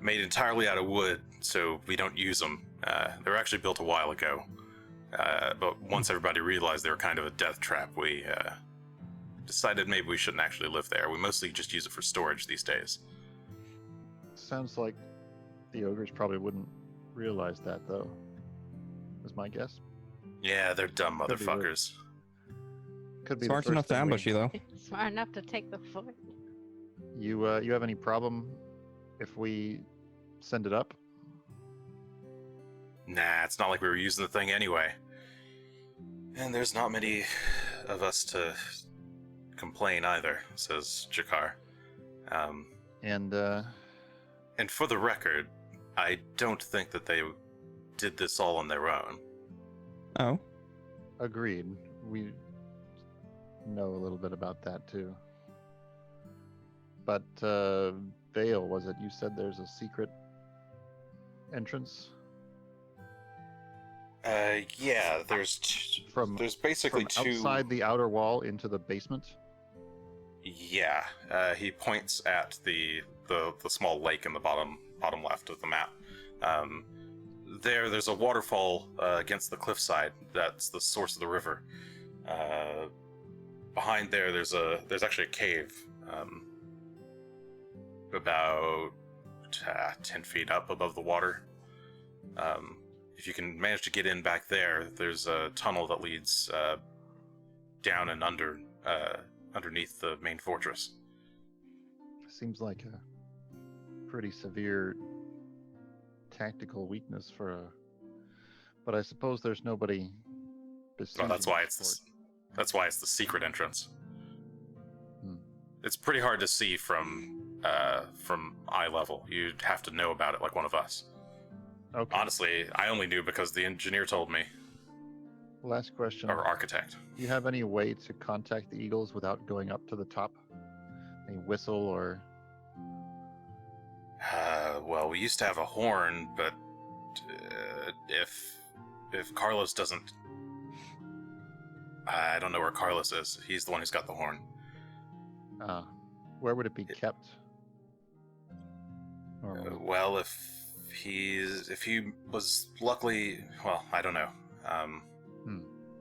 Made entirely out of wood, so we don't use them. They were actually built a while ago. But once everybody realized they were kind of a death trap, we decided maybe we shouldn't actually live there. We mostly just use it for storage these days.
Sounds like the ogres probably wouldn't realize that, though. Is my guess.
Yeah, they're dumb
Could be
motherfuckers.
Could be
Smart enough to ambush you, though.
Smart enough to take the fort.
You have any problem if we send it up?
Nah, it's not like we were using the thing anyway. And there's not many of us to complain either, says Jakar. And for the record, I don't think that they did this all on their own.
Oh.
Agreed. We know a little bit about that too. But Vale, was it? You said there's a secret entrance?
Yeah, there's basically
from
two
outside the outer wall into the basement.
Yeah, he points at the small lake in the bottom left of the map. There's a waterfall against the cliffside. That's the source of the river. Behind there's actually a cave, about 10 feet up above the water. If you can manage to get in back there, there's a tunnel that leads down and underneath the main fortress.
Seems like a pretty severe tactical weakness for a... But I suppose there's nobody besieging
Well, that's why
the
it's the secret entrance.
Hmm.
It's pretty hard to see from eye level. You'd have to know about it like one of us.
Okay.
Honestly, I only knew because the engineer told me,
Last question.
or architect.
Do you have any way to contact the eagles without going up to the top? Any whistle or...
Well, we used to have a horn, but if Carlos doesn't, I don't know where Carlos is. He's the one who's got the horn.
Where would it be kept? Normally?
Well, if he was luckily, well, I don't know.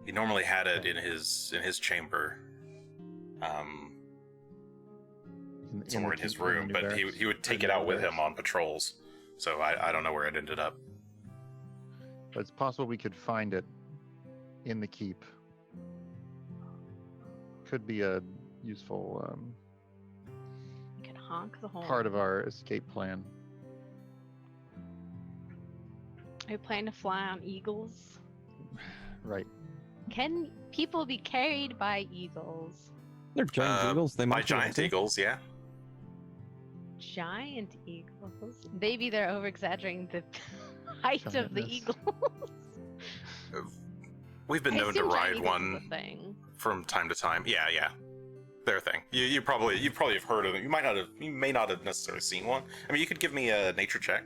He normally had it in his chamber, somewhere in his room, but he would take it out with him on patrols. So I don't know where it ended up.
But it's possible we could find it in the keep. Could be a useful
honk the horn.
part of our escape plan.
Are you planning to fly on eagles?
Right.
Can people be carried by eagles?
They're giant eagles. They
By
might be able
giant
to.
eagles, yeah.
Giant eagles? Maybe they're over exaggerating the height of the
Giantness.
eagles.
We've been
I
known to
assume giant
ride
eagles is
one
a thing.
from time to time. Yeah, yeah. They're a thing. You probably have heard of them. You may not have necessarily seen one. I mean, you could give me a nature check.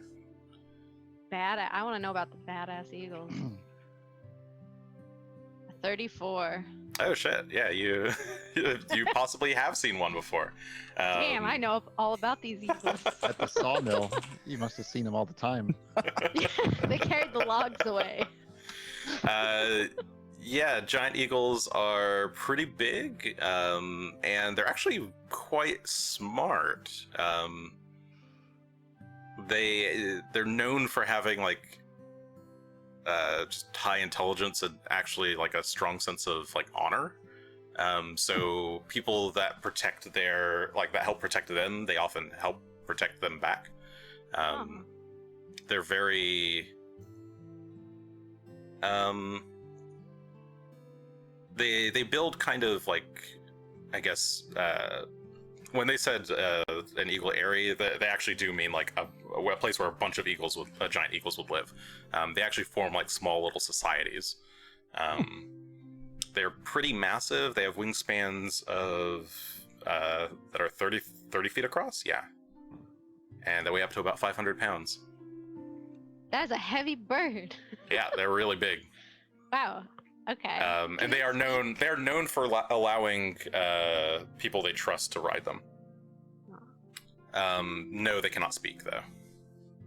I want to know about the badass eagles. A 34.
Oh shit! Yeah, you you possibly have seen one before.
Damn, I know all about these eagles.
At the sawmill, you must have seen them all the time.
They carried the logs away.
Yeah, giant eagles are pretty big, and they're actually quite smart. They're known for having like just high intelligence and actually like a strong sense of like honor. So people that protect that help protect them, they often help protect them back. They're very they build kind of like, I guess, when they said an eagle area, they actually do mean like a place where a bunch of giant eagles would live. They actually form like small little societies. They're pretty massive. They have wingspans of that are 30 feet across. Yeah, and they weigh up to about 500 pounds.
That is a heavy bird.
Yeah, they're really big.
Wow. Okay.
And they are known for allowing people they trust to ride them. No, they cannot speak though.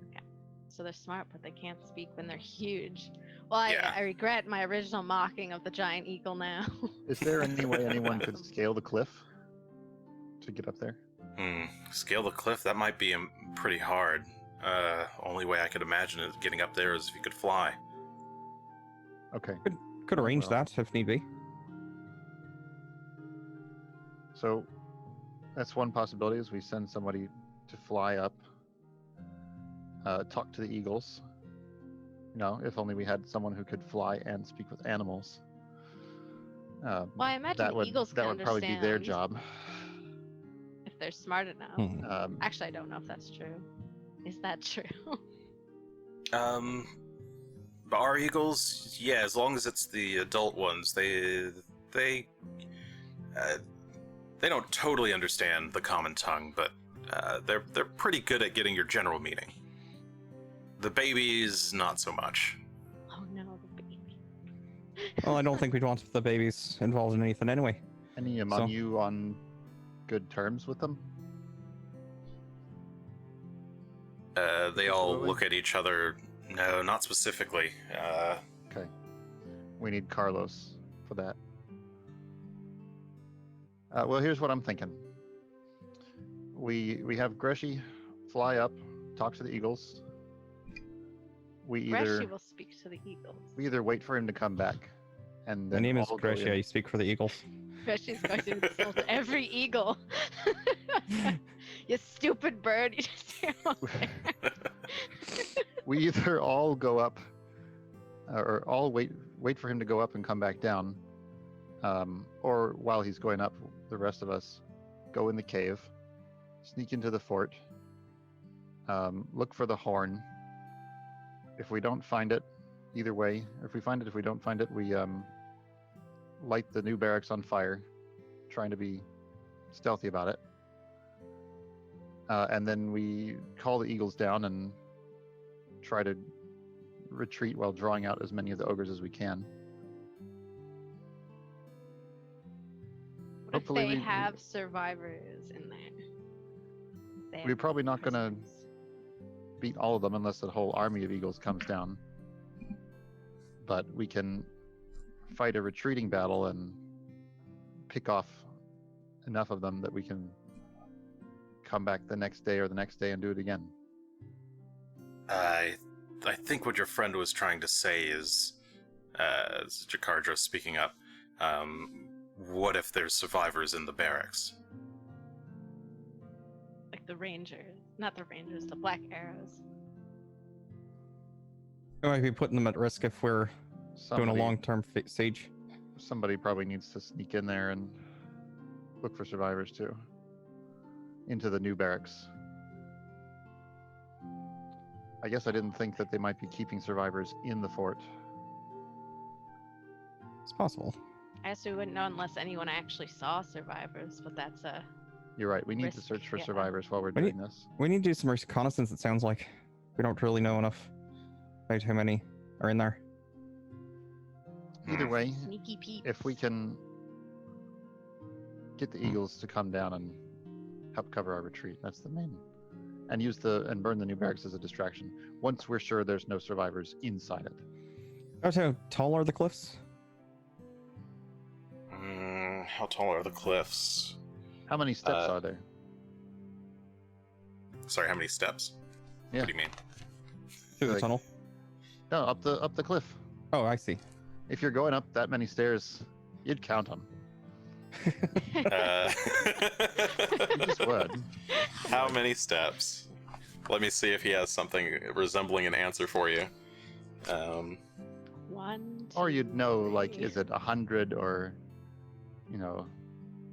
Okay. So they're smart, but they can't speak when they're huge. Well,
Yeah.
I regret my original mocking of the giant eagle now.
Is there any way anyone could scale the cliff to get up there?
Scale the cliff? That might be pretty hard. Only way I could imagine is getting up there is if you could fly.
Okay.
Could arrange
Well.
that if need be.
So that's one possibility, is we send somebody to fly up, talk to the eagles. You know, if only we had someone who could fly and speak with animals.
Well, I imagine
that
the
would
eagles
that
can
would probably be their
understand
job.
if they're smart enough.
Hmm.
Actually, I don't know if that's true. Is that true?
Our eagles, yeah, as long as it's the adult ones, they don't totally understand the common tongue, but they're pretty good at getting your general meaning. The babies, not so much.
Oh no, the baby.
Well, I don't think we'd want the babies involved in anything anyway.
Any among
So-
you on good terms with them?
They all
Particularly?
look at each other. No, not specifically.
Okay. We need Carlos for that. Well, here's what I'm thinking. We have Greshy fly up, talk to the eagles. We
Greshy will speak to the eagles.
either wait for him to come back, and
My
then
name is
all go
Greshy.
in.
I speak for the Eagles.
Greshy's going to insult every eagle. You stupid bird! You just hear him up there.
We either all go up, or all wait for him to go up and come back down, or while he's going up, the rest of us go in the cave, sneak into the fort, look for the horn. If we don't find it, either way, if we find it, if we don't find it, we light the new barracks on fire, trying to be stealthy about it. And then we call the eagles down and try to retreat while drawing out as many of the ogres as we can.
What
Hopefully
if they
we-
have survivors in there? They
We're
have
probably not gonna
prisoners.
beat all of them unless the whole army of eagles comes down. But we can fight a retreating battle and pick off enough of them that we can come back the next day or the next day and do it again.
I think what your friend was trying to say is, this is Jakardra speaking up. What if there's survivors in the barracks?
Like the rangers, not the rangers, the black arrows.
We might be putting them at risk if we're doing a long-term siege.
Somebody probably needs to sneak in there and look for survivors too. Into the new barracks. I guess I didn't think that they might be keeping survivors in the fort.
It's possible.
I guess we wouldn't know unless anyone actually saw survivors, but that's a.
You're right. We need to
Risk,
search for
yeah.
survivors while we're
We
doing this.
We need to do some reconnaissance, it sounds like. We don't really know enough about how many are in there.
Either way,
Sneaky peek.
if we can get the eagles to come down and help cover our retreat, that's the main. And burn the new barracks as a distraction. Once we're sure there's no survivors inside it.
About how tall are the cliffs?
How tall are the cliffs?
How many steps are there?
Sorry, how many steps?
Yeah.
What do you mean?
Through the
Like-
tunnel?
No, up the cliff.
Oh, I see.
If you're going up that many stairs, you'd count them. You just would.
How many steps? Let me see if he has something resembling an answer for you.
1, 2,
Or you'd know, like,
3.
is it 100 or,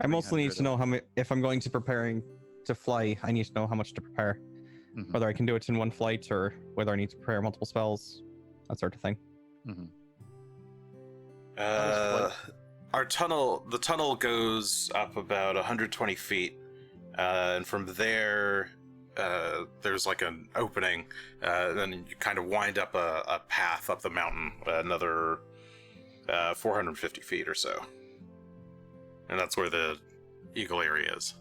I mostly need
300
to know how many. If I'm going to preparing to fly, I need to know how much to prepare.
Mhm.
Whether I can do it in one flight or whether I need to prepare multiple spells, that sort of thing.
Mhm.
The tunnel goes up about 120 feet, and from there, there's like an opening, then you kind of wind up a path up the mountain, another 450 feet or so, and that's where the eagle area is.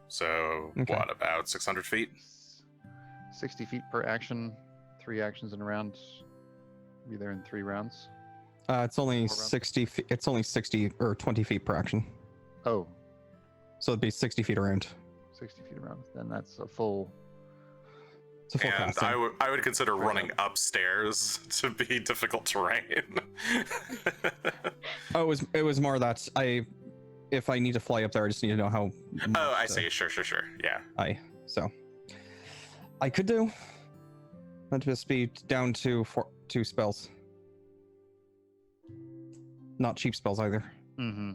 So,
Okay.
what, about 600 feet?
60 feet per action, 3 actions in a round. Be there in 3 rounds.
It's only
4 rounds?
60. It's only 60 or 20 feet per action,
Oh,
so it'd be 60 feet around.
60 feet around. Then that's a full.
It's a full
And
casting.
I would consider
Fair
running
enough.
upstairs to be difficult terrain.
Oh, it was more that if I need to fly up there, I just need to know how.
Oh, I
much,
see. Sure. Yeah.
So I could do. That'd just be down to 2 spells. Not cheap spells either.
Mm-hmm.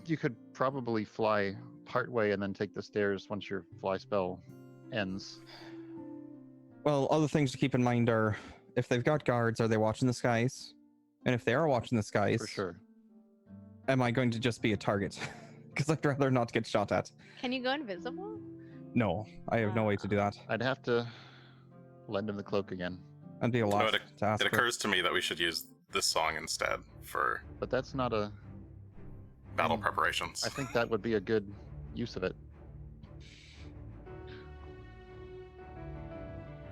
You could probably fly partway and then take the stairs once your fly spell ends.
Well, other things to keep in mind are if they've got guards, are they watching the skies? And if they are watching the skies,
For sure.
am I going to just be a target? Because I'd rather not get shot at.
Can you go invisible?
No, I have no way to do that.
I'd have to lend him the cloak again.
That'd be a lot
it
to ask
It
for.
occurs to me that we should use this song instead for
But that's not a.
battle preparations.
I think that would be a good use of it.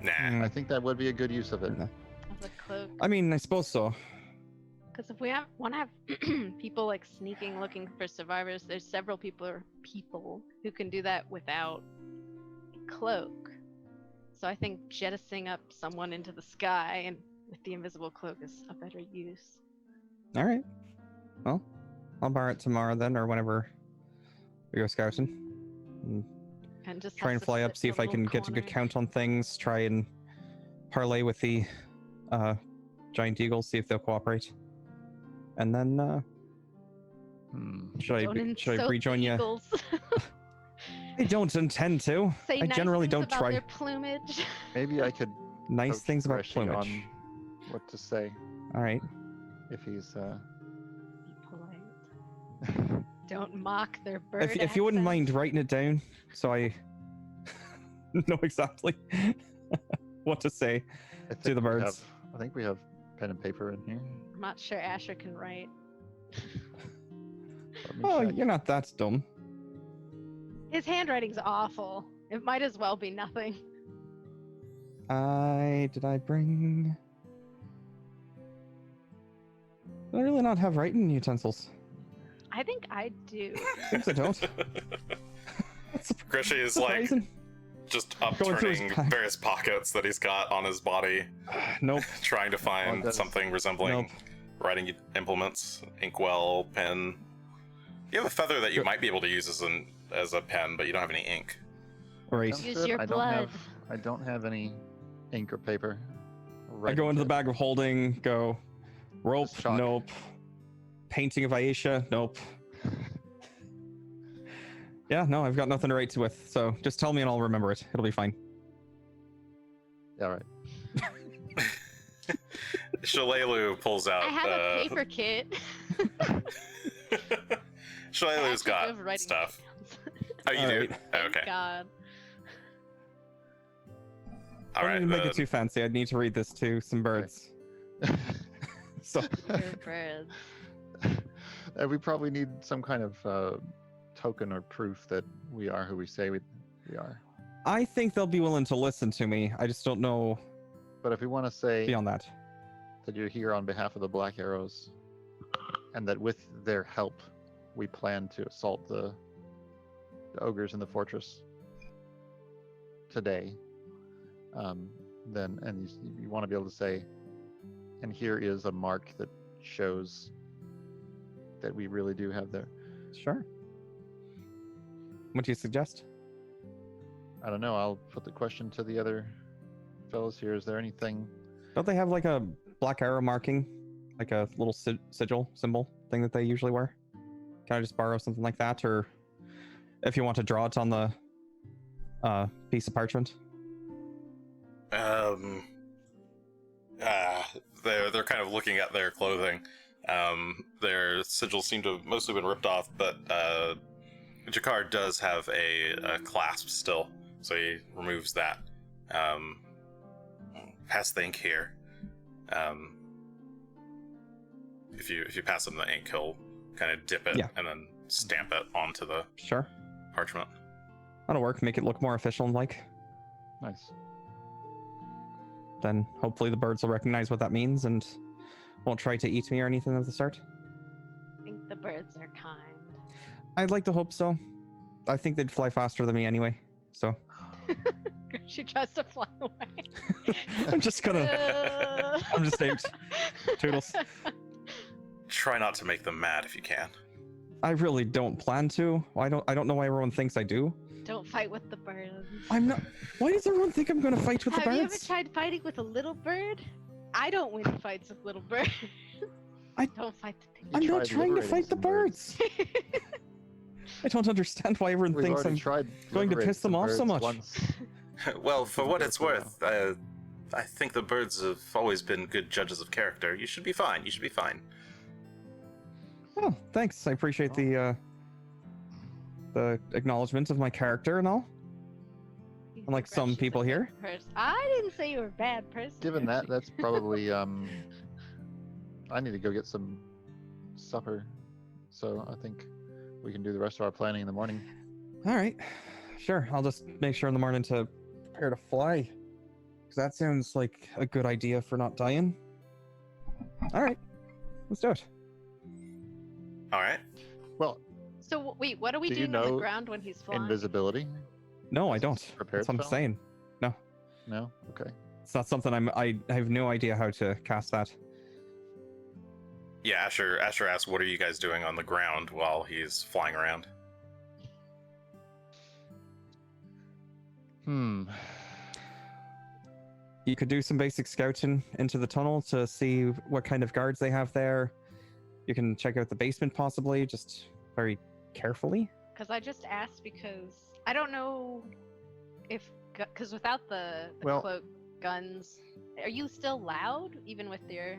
Nah.
Mm,
I think that would be a good use of it.
No.
As a cloak?
I mean, I suppose so.
Because if we want to have people like sneaking, looking for survivors, there's several people who can do that without a cloak. So I think jettisoning up someone into the sky and with the invisible cloak is a better use.
All right. Well, I'll borrow it tomorrow then, or whenever we go scouting. And
And just
try
has
and
to
fly
sit
up, see
in
if I can
little
get a good
corner.
count on things. Try and parlay with the giant eagles, see if they'll cooperate. And then should I
Don't insult
rejoin
the
you?
eagles.
I don't intend to.
Say
I
nice
generally
things
don't
about
try
their plumage.
Maybe I could
nice
coach
things about
Greshy
plumage.
on what to say
All right.
if he's.
Be polite. Don't mock their bird.
If you wouldn't
accent.
mind writing it down, so I know exactly what to say
I
to
think
the
we
birds.
have- I think we have pen and paper in here.
I'm not sure Asher can write.
Let me
Oh,
check.
you're not that dumb.
His handwriting's awful. It might as well be nothing.
Did I bring? Did I really not have writing utensils?
I think I do.
Seems I don't. That's
Greshy is like
surprising.
just
Going through his
upturning
pack.
various pockets that he's got on his body,
Nope.
trying to find
that's-
something resembling
Nope.
writing implements, inkwell, pen, You have a feather that you might be able to use as a pen, but you don't have any ink.
Right.
Sounds
Use
good.
your
I
blood.
don't have any ink or paper.
I go into the
kit.
bag of holding, go rope,
Just chalk.
nope. Painting of Aisha, nope. Yeah, no, I've got nothing to write with, so just tell me and I'll remember it. It'll be fine.
Yeah, right.
Shalelu pulls out.
I have a paper kit.
Shalelu's
I actually
got
do have writing
stuff.
crayons.
Oh, you do?
Alright.
Oh, okay.
Thank God.
All
Don't
right.
even make it too fancy. I'd need to read this to some birds. So
Your birds.
And we probably need some kind of token or proof that we are who we say we are.
I think they'll be willing to listen to me. I just don't know
But if we want to say
beyond that.
that you're here on behalf of the Black Arrows, and that with their help, we plan to assault the ogres in the fortress today, then and you want to be able to say, and here is a mark that shows that we really do have their.
Sure. What do you suggest?
I don't know. I'll put the question to the other fellows here. Is there anything?
Don't they have like a black arrow marking? Like a little sigil symbol thing that they usually wear? Can I just borrow something like that? Or if you want to draw it on the piece of parchment?
They're kind of looking at their clothing. Their sigils seem to have mostly been ripped off, but Jakar does have a clasp still, so he removes that. Pass the ink here. If you pass him the ink, he'll kind of dip it and then stamp it onto the
Sure.
parchment.
That'll work. Make it look more official and like.
Nice.
Then hopefully the birds will recognize what that means and won't try to eat me or anything at the start.
I think the birds are kind.
I'd like to hope so. I think they'd fly faster than me anyway. So
She tries to fly away.
I'm just gonna. I'm just saying. Toodles.
Try not to make them mad if you can.
I really don't plan to. I don't know why everyone thinks I do.
Don't fight with the birds.
I'm not. Why does everyone think I'm gonna fight with the
Have you ever
birds?
tried fighting with a little bird? I don't win fights with little birds.
I-
don't fight the big
I'm not
tried
trying to
liberating
fight the
some birds.
birds. I don't understand why everyone
We've
thinks
already
I'm
tried
going to
liberating
piss them
some
off so
birds
much.
once.
Well, for what it's
Careful
worth, I think the birds have always been good judges of character. You should be fine. You should be fine.
Oh, thanks. I appreciate the acknowledgement of my character and all.
He's
Unlike some
aggressive
people
and
here.
bad person. I didn't say you were a bad person.
Given that, that's probably I need to go get some supper, so I think we can do the rest of our planning in the morning.
All right, sure. I'll just make sure in the morning to prepare to fly, because that sounds like a good idea for not dying. All right, let's do it.
All right.
Well,
So wait, what are we
Do you
doing on the
know
ground when he's flying?
invisibility.
No, I
Is
don't.
this prepared
That's what I'm
spell?
saying.
No. Okay.
It's not something I have no idea how to cast that.
Yeah, Asher asks, what are you guys doing on the ground while he's flying around?
You could do some basic scouting into the tunnel to see what kind of guards they have there. You can check out the basement possibly, just very carefully.
Because I just asked because I don't know if because without the
Well-
cloak guns, are you still loud even with your?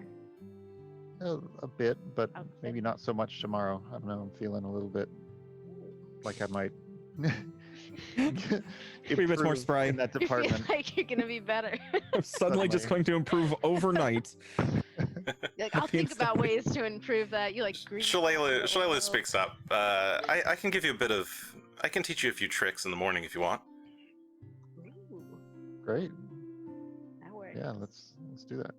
A bit, but
A
maybe
bit.
not so much tomorrow. I don't know. I'm feeling a little bit like I might.
A wee bit more
improve
spry.
in that
You feel
department.
like you're gonna be better.
I'm suddenly just going to improve overnight.
You're like, I'll think about ways to improve that. You like green.
Shalelu speaks up. I can give you a bit of... I can teach you a few tricks in the morning if you want.
Ooh,
Great.
that works.
Yeah, let's do that.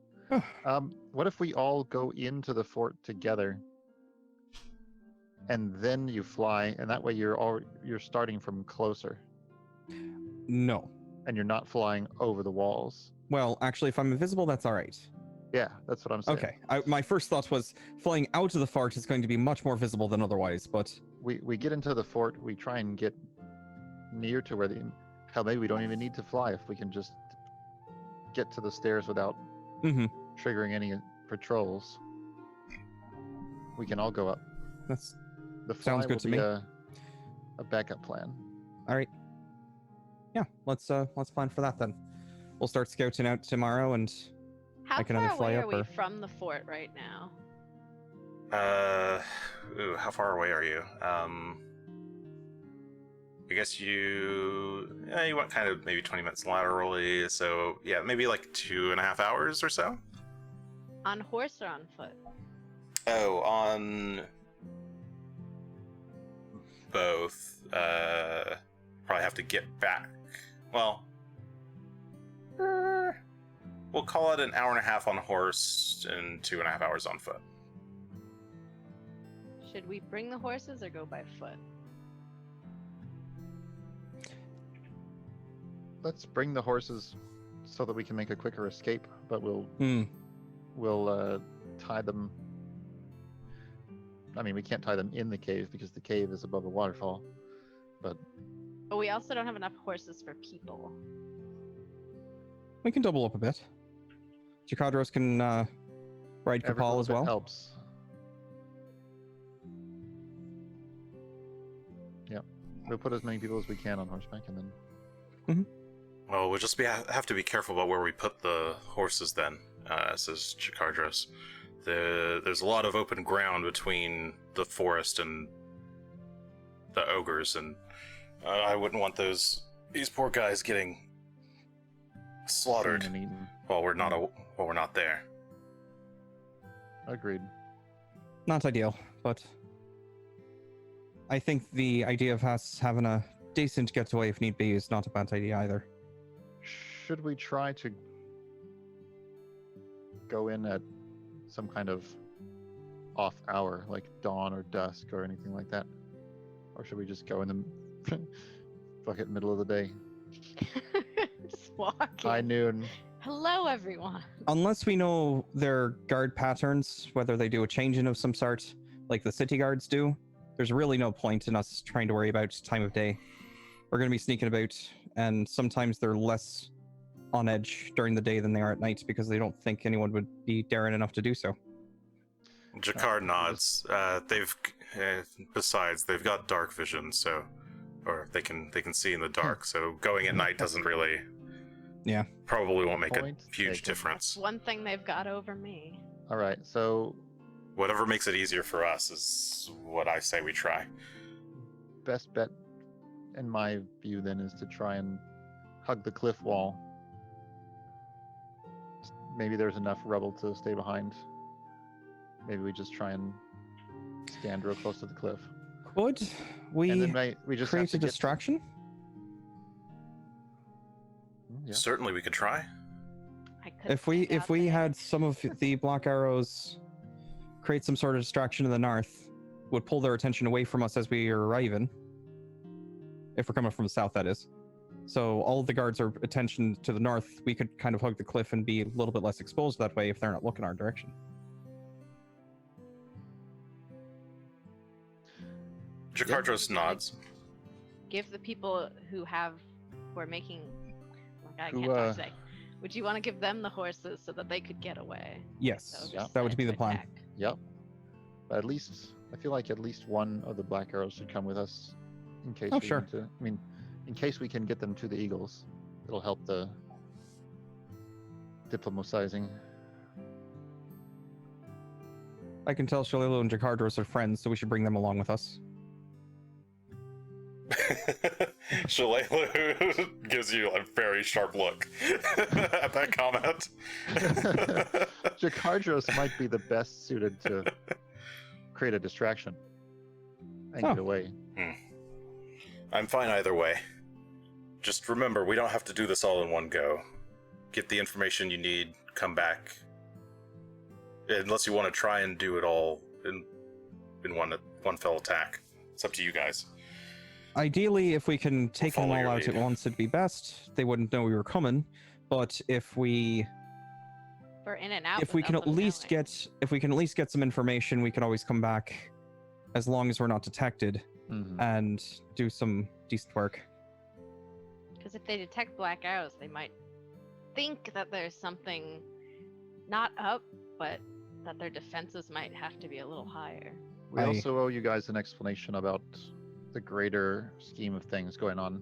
What if we all go into the fort together, and then you fly, and that way you're starting from closer,
No.
and you're not flying over the walls.
Well, actually, if I'm invisible, that's all right.
Yeah, that's what I'm saying.
Okay. My first thought was flying out of the fort is going to be much more visible than otherwise, but
We get into the fort. We try and get near to where the hell. Maybe we don't even need to fly if we can just get to the stairs without
mhm.
triggering any patrols. We can all go up.
That's
The fly
Sounds good
will
to
be
me.
a backup plan.
all right. Yeah, let's plan for that then. We'll start scouting out tomorrow, and
How
I can
far
either fly
away
up
are we
or-
from the fort right now?
How far away are you? I guess you went kind of maybe 20 minutes laterally, so yeah, maybe like 2.5 hours or so.
On horse or on foot?
Oh, on both. Probably have to get back. Well, we'll call it an hour and a half on horse and 2.5 hours on foot.
Should we bring the horses or go by foot?
Let's bring the horses so that we can make a quicker escape, but we'll tie them. I mean, we can't tie them in the cave because the cave is above a waterfall. But
But we also don't have enough horses for people.
we can double up a bit. Chikadros can ride
every
Kapal
little
as
bit
well.
helps. Yeah, we'll put as many people as we can on horseback, and then
Well, we'll just have to be careful about where we put the horses then, says Chikardros. There's a lot of open ground between the forest and the ogres, and I wouldn't want these poor guys getting slaughtered
seen and eaten.
while we're not there.
Agreed.
Not ideal, but I think the idea of us having a decent getaway if need be is not a bad idea either.
Should we try to go in at some kind of off hour, like dawn or dusk or anything like that? Or should we just go in the fucking middle of the day?
Just walking.
High noon.
Hello, everyone.
Unless we know their guard patterns, whether they do a changing of some sort, like the city guards do, there's really no point in us trying to worry about time of day. We're going to be sneaking about, and sometimes they're less on edge during the day than they are at night because they don't think anyone would be daring enough to do so.
Jakar nods. Besides, they've got dark vision, so, or they can see in the dark. So going at night doesn't really,
Yeah.
probably won't make a
Point
huge
taken.
difference.
One thing they've got over me.
All right, so
Whatever makes it easier for us is what I say we try.
best bet, in my view, then, is to try and hug the cliff wall. Maybe there's enough rubble to stay behind. Maybe we just try and stand real close to the cliff.
Could
And
we
then we just have
create
to
a
get-
distraction?
Yeah.
Certainly, we could try.
I could
If we
stand out
had
there.
some of the black arrows create some sort of distraction in the north, would pull their attention away from us as we are arriving. If we're coming from the south, that is. So all of the guards are attention to the north. We could kind of hug the cliff and be a little bit less exposed that way if they're not looking our direction.
Jakardros nods.
Give the people who are making. I
Who,
can't talk today. Would you want to give them the horses so that they could get away?
Yes,
Yeah.
that would be the
to
plan.
attack?
Yep. But at least I feel like at least one of the black arrows should come with us in case
Oh,
we
sure.
need to. I mean, in case we can get them to the eagles, it'll help the diplomatizing.
I can tell Shalilo and Jakardros are friends, so we should bring them along with us.
Shalelu gives you a very sharp look at that comment.
Jakardros might be the best suited to create a distraction and get
Oh.
away.
I'm fine either way. Just remember, we don't have to do this all in one go. Get the information you need, come back. Unless you want to try and do it all in one fell attack. It's up to you guys.
Ideally, if we can take them
follow
all
your
out at
lead.
once, it'd be best. They wouldn't know we were coming. But if we
We're in and out.
If we can
without
at
them
least
knowing.
get some information, we can always come back, as long as we're not detected,
Mhm.
and do some decent work.
Because if they detect black arrows, they might think that there's something not up, but that their defenses might have to be a little higher.
We
I-
also owe you guys an explanation about the greater scheme of things going on.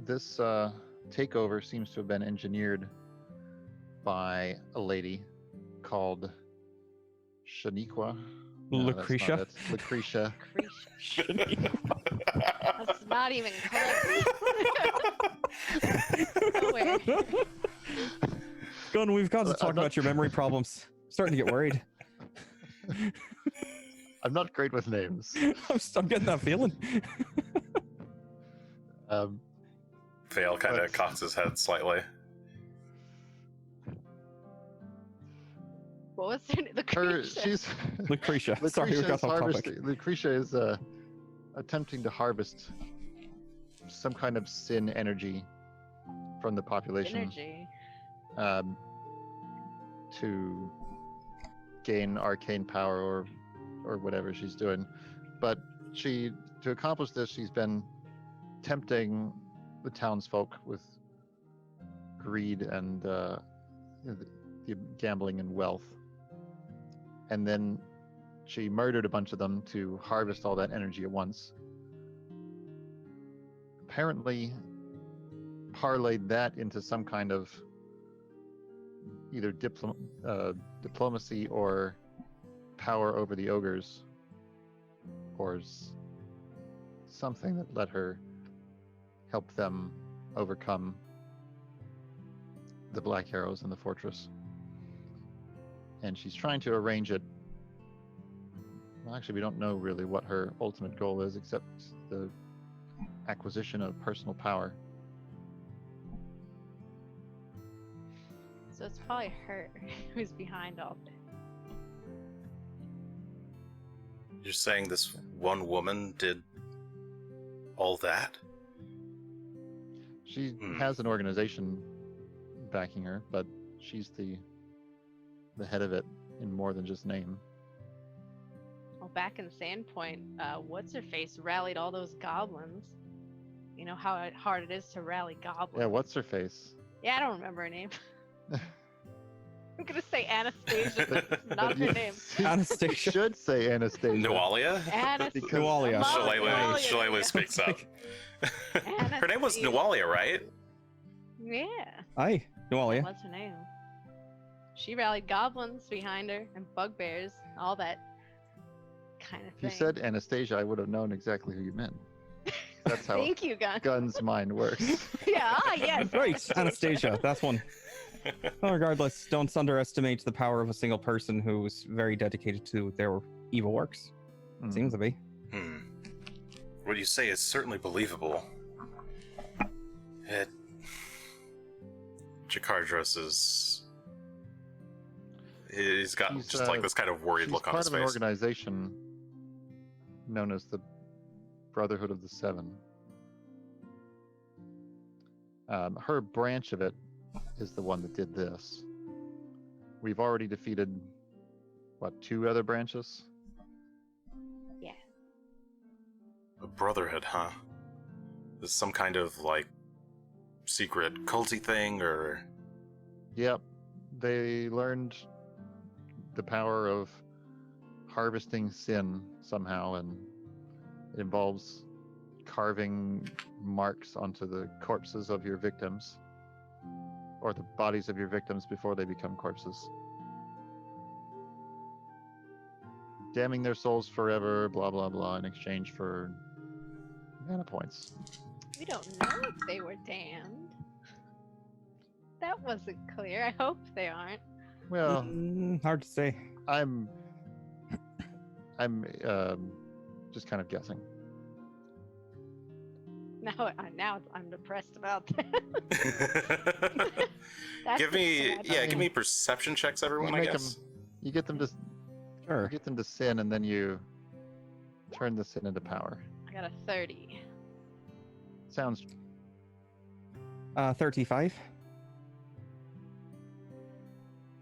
This takeover seems to have been engineered by a lady called Shaniqua. No, that's not
Lucretia?
it. Lucretia.
That's not even correct. Nowhere.
Gunn, we've got to
I'm
talk
not-
about your memory problems. Starting to get worried.
I'm not great with names.
I'm getting that feeling.
Vale kind of
But-
cocks his head slightly.
What was her name?
She's
Lucretia. Sorry, we got off topic.
Lucretia is attempting to harvest some kind of sin energy from the population
Energy.
to gain arcane power or whatever she's doing. But to accomplish this, she's been tempting the townsfolk with greed and the gambling and wealth. And then she murdered a bunch of them to harvest all that energy at once. Apparently parlayed that into some kind of either diplomacy or power over the ogres, or something that let her help them overcome the Black Arrows in the fortress. And she's trying to arrange it. Well, actually, we don't know really what her ultimate goal is, except the acquisition of personal power.
So it's probably her who's behind all this.
You're saying this one woman did all that?
She has an organization backing her, but she's the head of it in more than just name.
Well, back in Sandpoint, what's her face rallied all those goblins. You know how hard it is to rally goblins.
Yeah, what's her face?
Yeah, I don't remember her name. I'm gonna say Anastasia.
But-
It's not
but
her
you-
name.
You
Anastasia.
should say Anastasia.
Nualia?
Anastasia.
Nualia.
Shillelagh
Nualia.
speaks up. Her name was
Anastasia.
Nualia, right?
Yeah.
Aye, Nualia.
What's her name? She rallied goblins behind her and bugbears, all that kind of
If you
thing.
said Anastasia, I would have known exactly who you meant. That's how
Thank you, Gunn.
Gunn's mind works.
Yeah, yes.
Right, Anastasia. That's one. Well, regardless, don't underestimate the power of a single person who's very dedicated to their evil works. Seems to be.
What you say is certainly believable. Jakardros is... He's got
She's,
just like this kind of worried
She's
look on
part
his
of an
face.
organization known as the Brotherhood of the Seven. Her branch of it is the one that did this. We've already defeated, what, 2 other branches?
Yeah.
A brotherhood, huh? Is some kind of like secret culty thing, or
Yep. They learned the power of harvesting sin somehow, and it involves carving marks onto the corpses of your victims, or the bodies of your victims before they become corpses. Damning their souls forever, blah blah blah, in exchange for mana points.
We don't know if they were damned. That wasn't clear. I hope they aren't.
Well,
Hard to say.
I'm just kind of guessing.
Now I'm depressed about that. That's
give me
sad.
give me perception checks, everyone. I
make
guess.
You get them to
Sure.
get them to sin, and then you turn the sin into power.
I got a 30.
Sounds
35.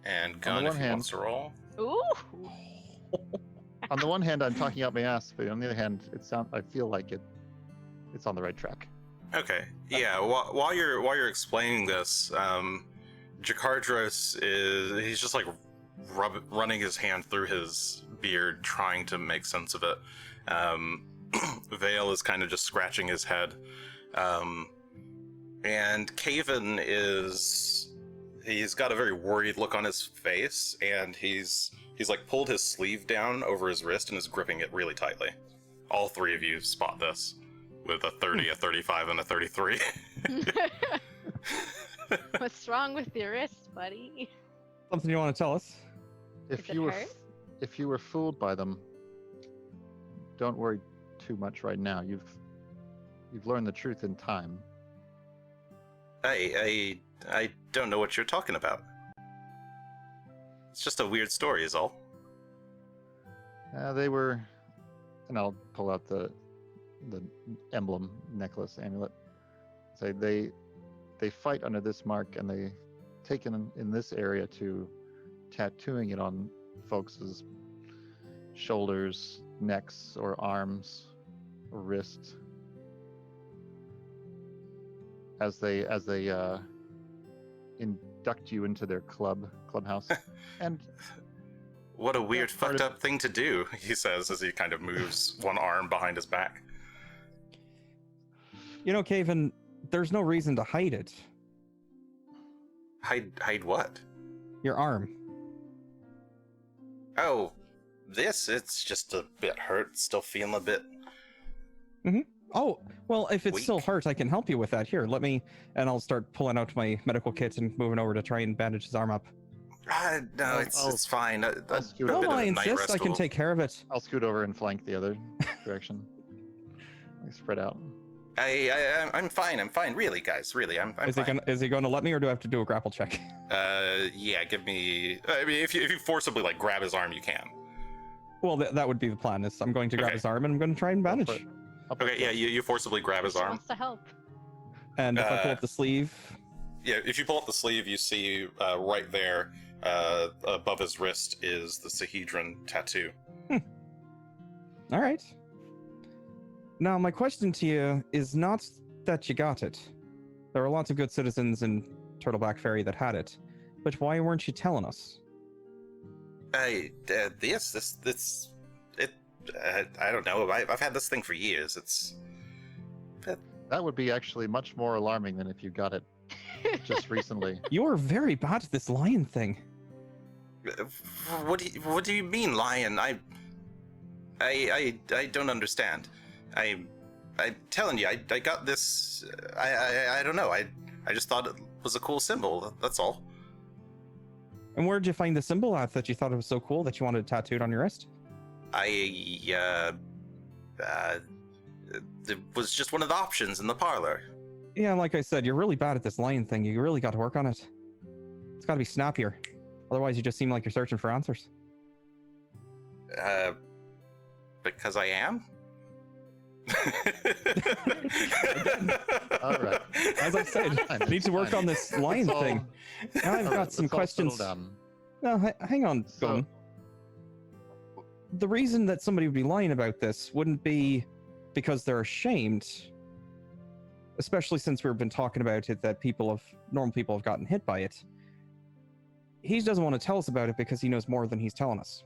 And Gunn, if he wants to roll.
Ooh.
On the one hand, I'm talking out my ass, but on the other hand, I feel like it's on the right track.
Okay. Yeah. While you're explaining this, Jakardros he's just like running his hand through his beard, trying to make sense of it. Vale is kind of just scratching his head, and Caven he's got a very worried look on his face, and he's like pulled his sleeve down over his wrist and is gripping it really tightly. All three of you spot this with a 30, a 35, and a 33.
What's wrong with your wrist, buddy?
Something you want to tell us?
If
Does it
you were
hurt?
if you were fooled by them, don't worry too much right now. You've learned the truth in time.
I don't know what you're talking about. It's just a weird story, is all.
They were, and I'll pull out the emblem, necklace, amulet. Say they fight under this mark, and they taken in this area to tattooing it on folks' shoulders, necks, or arms, or wrist, as they induct you into their clubhouse. And
What a weird,
part
fucked
of-
up thing to do, he says as he kind of moves one arm behind his back.
You know, Caven, there's no reason to hide it.
Hide what?
Your arm.
Oh, it's just a bit hurt, still feeling a bit.
Oh, well, if it's still
Weak.
hurt, I can help you with that. Here, let me, and I'll start pulling out my medical kit and moving over to try and bandage his arm up.
No,
I'll-
it's fine.
I'll scoot
No,
over.
I insist. I can take care of it.
I'll scoot over and flank the other direction. Like, spread out.
I'm fine. I'm fine. Really, guys. Really, I'm fine.
Is he going to let me, or do I have to do a grapple check?
Yeah. Give me. I mean, if you forcibly like grab his arm, you can.
Well, that would be the plan. Is I'm going to grab
Okay.
his arm and I'm going to try and
Go for
bandage.
it. I'll put
Okay. Yeah. You forcibly grab his
She
arm.
wants to help.
And if I pull
Uh,
up the sleeve,
Yeah. If you pull up the sleeve, you see right there, above his wrist, is the Sahedron tattoo.
all right. Now, my question to you is not that you got it. There were lots of good citizens in Turtleback Ferry that had it, but why weren't you telling us?
I don't know. I've had this thing for years. It's
That would be actually much more alarming than if you got it just recently.
You're very bad at this lion thing.
what do you mean, lion? I don't understand. I'm telling you, I got this. I don't know. I just thought it was a cool symbol. That's all.
And where'd you find the symbol at that you thought it was so cool that you wanted it tattooed on your wrist?
It was just one of the options in the parlor.
Yeah, like I said, you're really bad at this lion thing. You really got to work on it. It's got to be snappier. Otherwise, you just seem like you're searching for answers.
Because I am.
All right.
As I said,
Fine,
I need
it's
to work
fine.
on this lion
Let's all-
thing. Now I've
all right,
got some
let's all settle
questions.
down.
No, hang on,
So-
Gunn. The reason that somebody would be lying about this wouldn't be because they're ashamed, especially since we've been talking about it that normal people have gotten hit by it. He doesn't want to tell us about it because he knows more than he's telling us.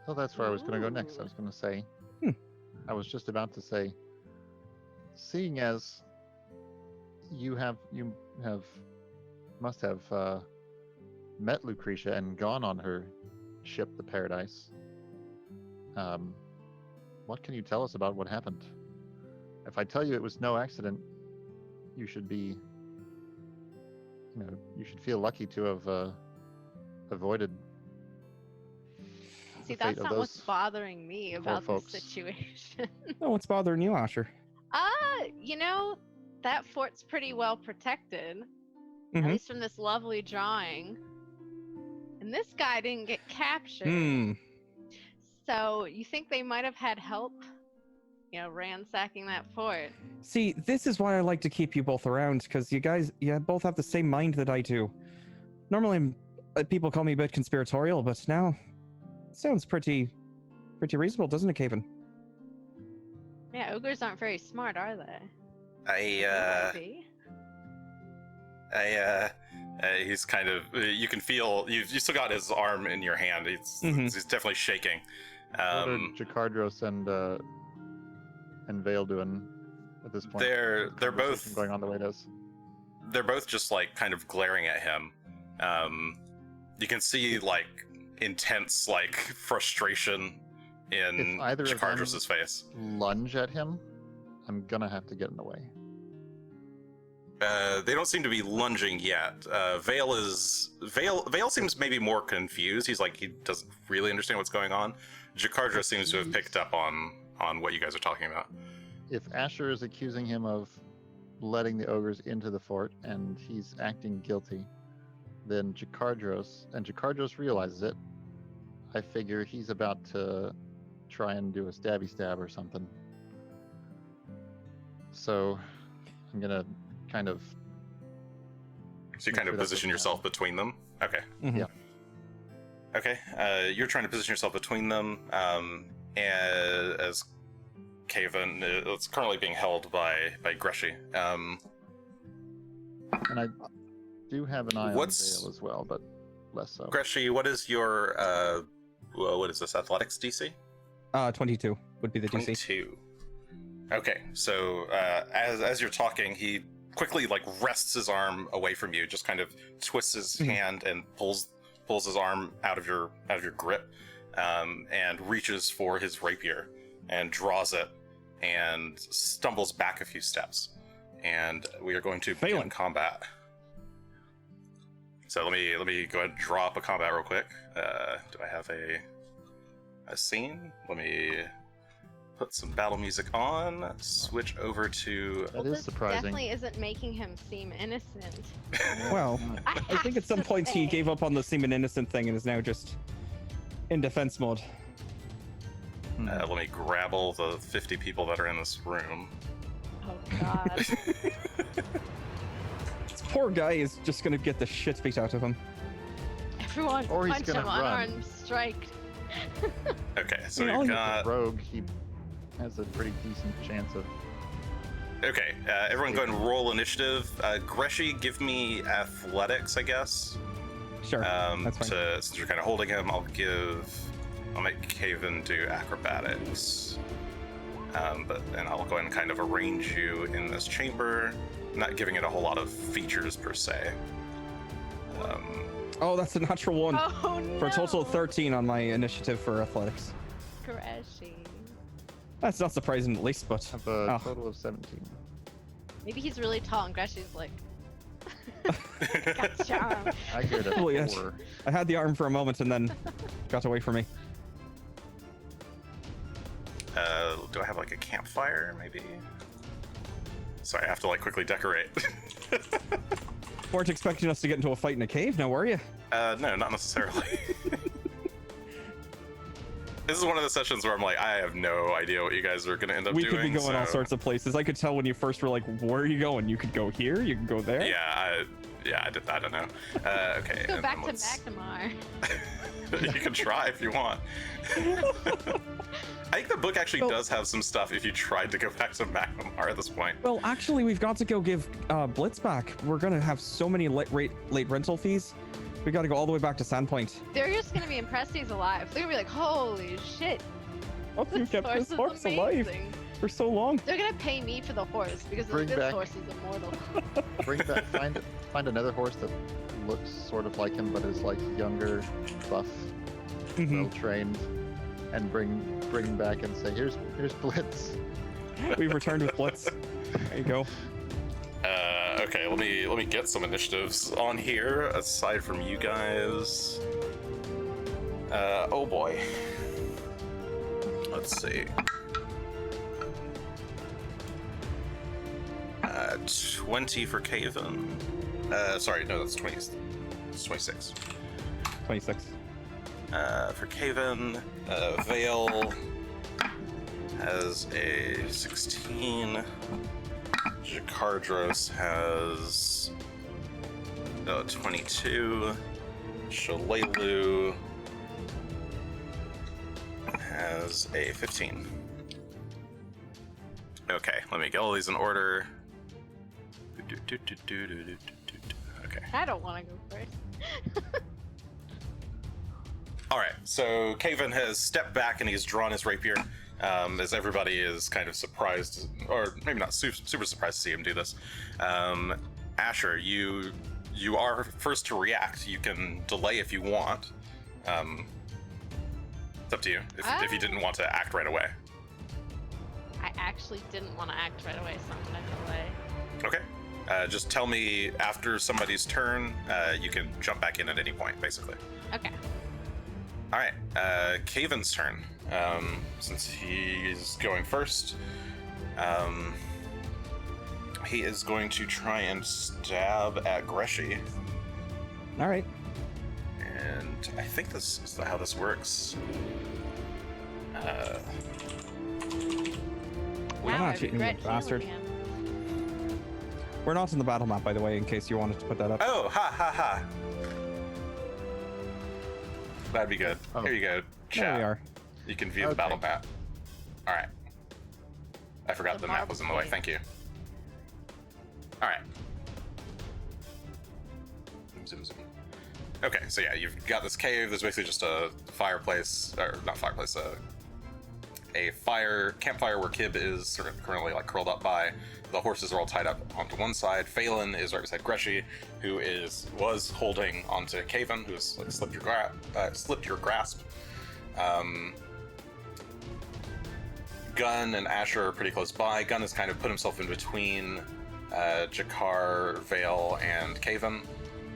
So that's where I was going to go next. I was going to say, I was just about to say, seeing as you must have met Lucretia and gone on her ship, the Paradise. What can you tell us about what happened? If I tell you it was no accident, you should be, you should feel lucky to have avoided.
See,
the fate
that's
of
not what's
those
bothering me about this
folks.
situation.
Oh, what's bothering you, Asher?
That fort's pretty well protected, at
Mhm.
least from this lovely drawing. And this guy didn't get captured.
Hmm.
So you think they might have had help, ransacking that fort?
See, this is why I like to keep you both around, because you both have the same mind that I do. Normally, people call me a bit conspiratorial, but now it sounds pretty reasonable, doesn't it, Caven?
Yeah, ogres aren't very smart, are they?
I he's kind of, you can feel, you still got his arm in your hand. He's definitely shaking.
What are Jakardros and Vale doing at this point?
They're both
going on the way to us.
They're both just like kind of glaring at him. You can see like intense like frustration in Jakardros' face.
Lunge at him, I'm gonna have to get in the way.
They don't seem to be lunging yet. Vale seems maybe more confused. He's like, he doesn't really understand what's going on. Jakardros seems to have picked up on what you guys are talking about.
If Asher is accusing him of letting the ogres into the fort and he's acting guilty, then Jakardros realizes it. I figure he's about to try and do a stabby stab or something. So I'm gonna kind of...
So you kind of position yourself between them? Okay.
Mm-hmm.
Yeah.
Okay, you're trying to position yourself between them, as Caven, it's currently being held by Greshy.
And I do have an eye on Vale as well, but less so.
Greshy, what is your, what is this, athletics DC?
22 would be the DC.
22. Okay, so as you're talking, he quickly like wrests his arm away from you, just kind of twists his hand and pulls his arm out of your grip, and reaches for his rapier and draws it and stumbles back a few steps. And we are going to begin combat. So let me go ahead and draw up a combat real quick. Do I have a scene? Let me put some battle music on, switch over to...
That is surprising.
Definitely isn't making him seem innocent.
Well, I think at some point he gave up on the seem an innocent thing and is now just in defense mode.
Let me grab all the 50 people that are in this room.
Oh god.
This poor guy is just gonna get the shit beat out of him.
Everyone
Or he's
punch
gonna
him,
run.
unarmed strike.
Okay, so
Yeah,
we've
I'll
got...
Rogue, he has a pretty decent chance of...
Okay, everyone go ahead and roll initiative. Greshy, give me athletics, I guess.
Sure, that's fine.
Since you're kind of holding him, I'll make Caven do acrobatics. And I'll go ahead and kind of arrange you in this chamber, not giving it a whole lot of features per se.
Oh, that's a natural one.
Oh no.
For a total of 13 on my initiative for athletics.
Greshy.
That's not surprising at least, but...
have a total of 17.
Maybe he's really tall and Greshy's like... Gotcha.
I get it.
Oh, yes.
4.
I had the arm for a moment and then got away from me.
Do I have like a campfire, maybe? Sorry, I have to like quickly decorate.
Weren't expecting us to get into a fight in a cave, now were you?
No, not necessarily. This is one of the sessions where I'm like, I have no idea what you guys are going to end up
We
doing.
could be going all sorts of places. I could tell when you first were like, where are you going? You could go here, you could go there.
Yeah, I don't know. Okay.
Let's go back to
let's...
Magnemar.
You can try if you want. I think the book actually does have some stuff if you tried to go back to Magnemar at this point.
Well, actually, we've got to go give Blitz back. We're going to have so many late rental fees. We got to go all the way back to Sandpoint.
They're just gonna be impressed he's alive. They're gonna be like, holy shit.
Oh, you kept this
is
horse alive
amazing.
for so long.
They're gonna pay me for the horse because
Bring
this
back-
horse is immortal.
Bring back, find another horse that looks sort of like him, but is like younger, buff, well trained, and bring back and say, here's Blitz.
We've returned with Blitz. There you go.
Okay, let me get some initiatives on here aside from you guys. Oh boy. Let's see. 20 for Caven. Sorry, no, that's 20. It's 26.
26.
For Caven, Vale has a 16. Jakardros has 22. Shalelu has a 15. Okay, let me get all these in order. Okay.
I don't want to go first.
All right, so Caven has stepped back and he's drawn his rapier, as everybody is kind of surprised, or maybe not super surprised to see him do this. Asher, you are first to react. You can delay if you want. It's up to you if you didn't want to act right away.
I actually didn't want to act right away, so I'm gonna delay.
Okay. Just tell me after somebody's turn. You can jump back in at any point, basically.
Okay.
All right. Caven's turn. Since he's going first, he is going to try and stab at Greshy.
All right.
And I think this is how this works.
Now I
cheating, you
regret
bastard.
healing him.
We're not in the battle map, by the way, in case you wanted to put that up.
Oh, ha ha ha. That'd be good.
Oh.
Here you go, chat.
There we are.
You can view the
Okay.
battle map. All right. I forgot
The
the map was in the way.
marble
Thank you. All right. Zoom, zoom. Okay, so yeah, you've got this cave. There's basically just a fireplace, or not fireplace, a campfire where Kib is sort of currently like curled up by. The horses are all tied up onto one side. Phelan is right beside Greshy, who was holding onto Caven, who's like slipped your grasp. Gunn and Asher are pretty close by. Gunn has kind of put himself in between Jakar, Vale, and Caven.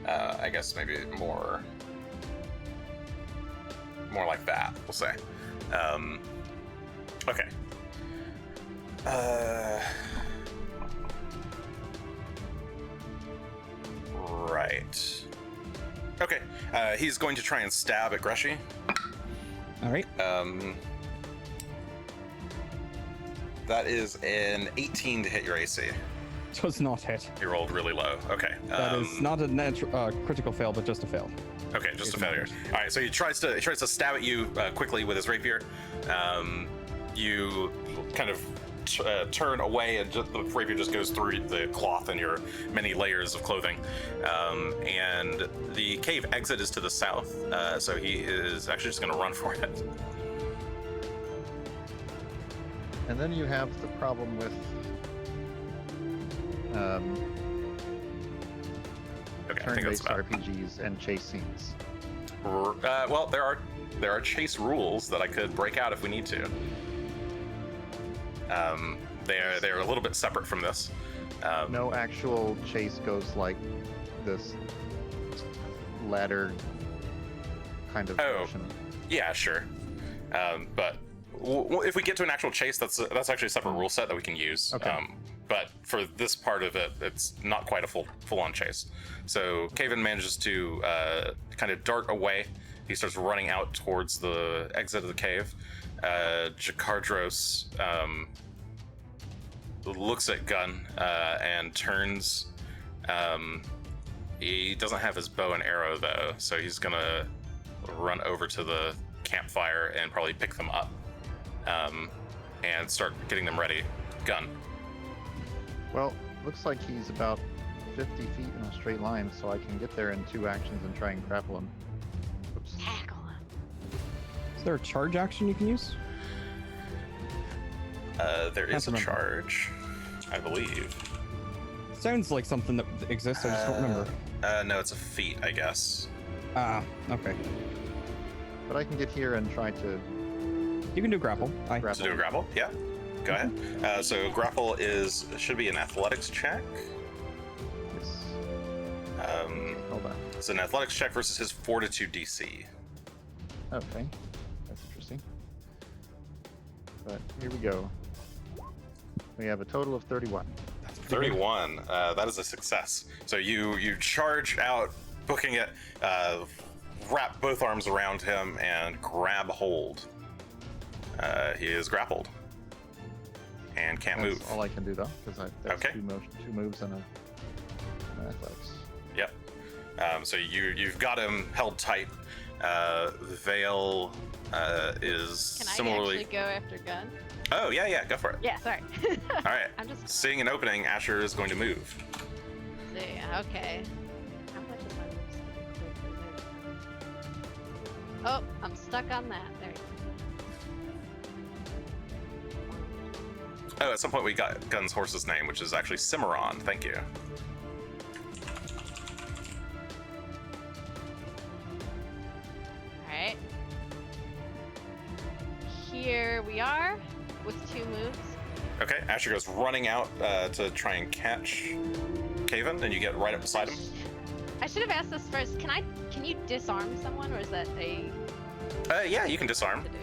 I guess maybe more like that, we'll say. Okay. Right. Okay. He's going to try and stab at Greshy.
All right.
That is an 18 to hit your AC.
Does not hit.
You rolled really low. Okay.
That is not a critical fail, but just a fail.
Okay, just a
It
failure.
matters.
All right, so he tries to stab at you quickly with his rapier. You kind of turn away, and the rapier just goes through the cloth and your many layers of clothing. And the cave exit is to the south, so he is actually just going to run for it.
And then you have the problem with
Okay, I think that's
turn-based
about.
RPGs and chase scenes.
Well, there are chase rules that I could break out if we need to. They're a little bit separate from this.
No actual chase goes like this ladder kind of
Oh.
motion.
Yeah, sure. But if we get to an actual chase, that's actually a separate rule set that we can use.
Okay.
But for this part of it, it's not quite a full-on chase. So Caven manages to kind of dart away. He starts running out towards the exit of the cave. Jakardros looks at Gunn and turns. He doesn't have his bow and arrow though, so he's gonna run over to the campfire and probably pick them up and start getting them ready. Gunn.
Well, looks like he's about 50 feet in a straight line, so I can get there in 2 actions and try and grapple him. Oops.
Tackle him.
Is there a charge action you can use?
There is a
remember.
charge, I believe.
Sounds like something that exists. I just don't remember.
No, it's a feat, I guess.
Ah, okay.
But I can get here and try to
You can do grapple. Aye.
To do a grapple? Yeah. Go ahead. So grapple should be an athletics check.
Yes. Hold on.
It's an athletics check versus his fortitude DC.
Okay. That's interesting. But here we go. We have a total of 31.
31. That is a success. So you charge out, booking it, wrap both arms around him, and grab hold. He is grappled and can't
That's
move.
all I can do though, because that's
Okay.
two moves and an athletics.
Yep. So you've got him held tight. Vale is
Can I
similarly.
actually go after Gunn?
Oh yeah, go for it.
Yeah, sorry.
All right.
I'm just
Seeing an opening, Asher is going to move.
see. Okay. How much is my move? Oh, I'm stuck on that. There we go.
Oh, at some point we got Gunn's horse's name, which is actually Cimarron. Thank you.
Alright. Here we are with 2 moves.
Okay, Asher goes running out to try and catch Caven, and you get right up beside him.
I should have asked this first. Can you disarm someone, or is that a
Yeah, you can disarm.
to do?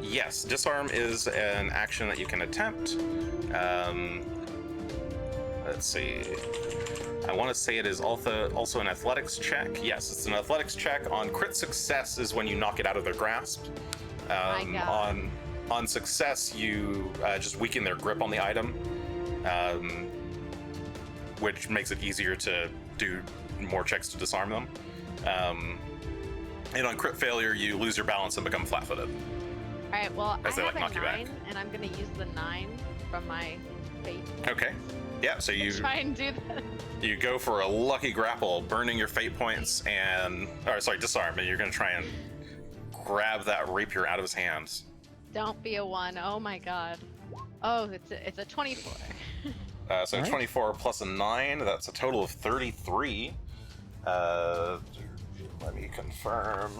Yes, disarm is an action that you can attempt. Let's see. I want to say it is also an athletics check. Yes, it's an athletics check. On crit success is when you knock it out of their grasp.
My God.
On success, you just weaken their grip on the item, which makes it easier to do more checks to disarm them. And on crit failure, you lose your balance and become flat-footed.
Alright, well,
As they,
I
like,
have
knock
a
you back.
9, and I'm gonna use the 9 from my fate.
Okay. Yeah, so you
Try and do that.
you go for a lucky grapple, burning your fate points, disarm, and you're going to try and grab that rapier out of his hands.
Don't be a 1. Oh my god. Oh, it's a 24.
So
All right.
24 plus a 9, that's a total of 33. Let me confirm.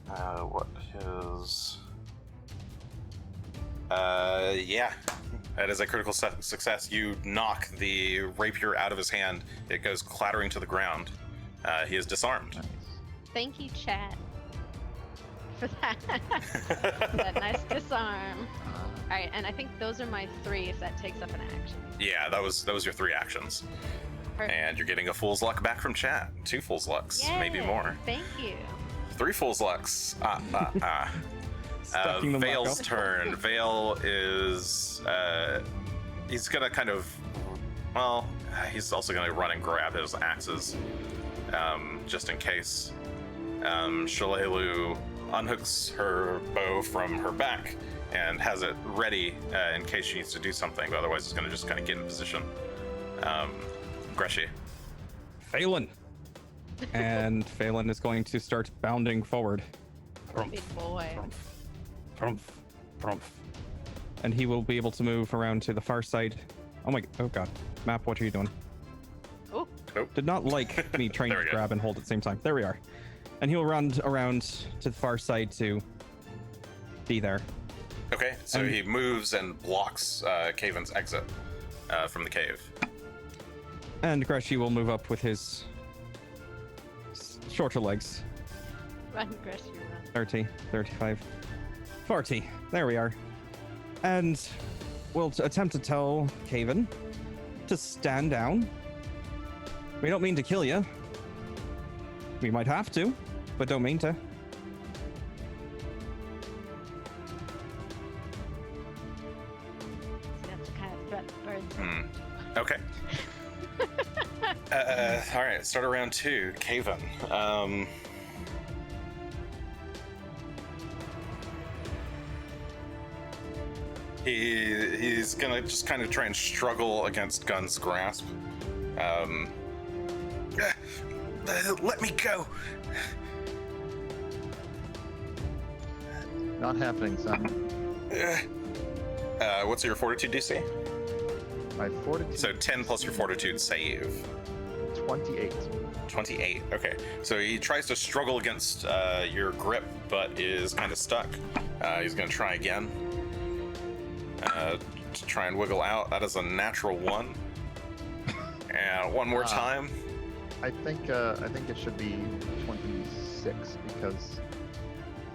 What his... yeah. That is a critical success. You knock the rapier out of his hand. It goes clattering to the ground. He is disarmed.
Nice.
Thank you, chat, for that. That nice disarm. Alright, and I think those are my 3 if that takes up an action.
Yeah, that was your 3 actions.
Perfect.
And you're getting a fool's luck back from chat. 2 fool's lucks, maybe
Yay,
more.
Thank you.
3 fool's lucks.
Stacking them back
Vale's
up.
turn. Vale is he's gonna kind of he's also gonna run and grab his axes just in case. Shalelu unhooks her bow from her back and has it ready in case she needs to do something, but otherwise it's gonna just kind of get in position. Greshy.
Phelan. And Phelan is going to start bounding forward.
Big boy.
Trumph, trumph. And he will be able to move around to the far side. Oh god. Map, what are you doing?
Oh,
Did not like me trying
There
to
we go.
grab and hold at the same time. There we are. And he'll run around to the far side to be there.
Okay, so
And-
he moves and blocks Caven's exit from the cave.
And Greshy will move up with his shorter legs.
run, Greshy, run.
30, 35, 40. There we are. And we'll attempt to tell Caven to stand down. We don't mean to kill you. We might have to, but don't mean to.
That's the kind of threat the birds.
Okay. All right, start of round 2. Caven. He's gonna just kind of try and struggle against Gunn's grasp. Let me go.
Not happening, son.
What's your fortitude DC?
My fortitude.
So 10 plus your fortitude save.
28.
28. Okay. So he tries to struggle against your grip, but is kind of stuck. He's going to try again to try and wiggle out. That is a natural 1. And one more time.
I think it should be 26 because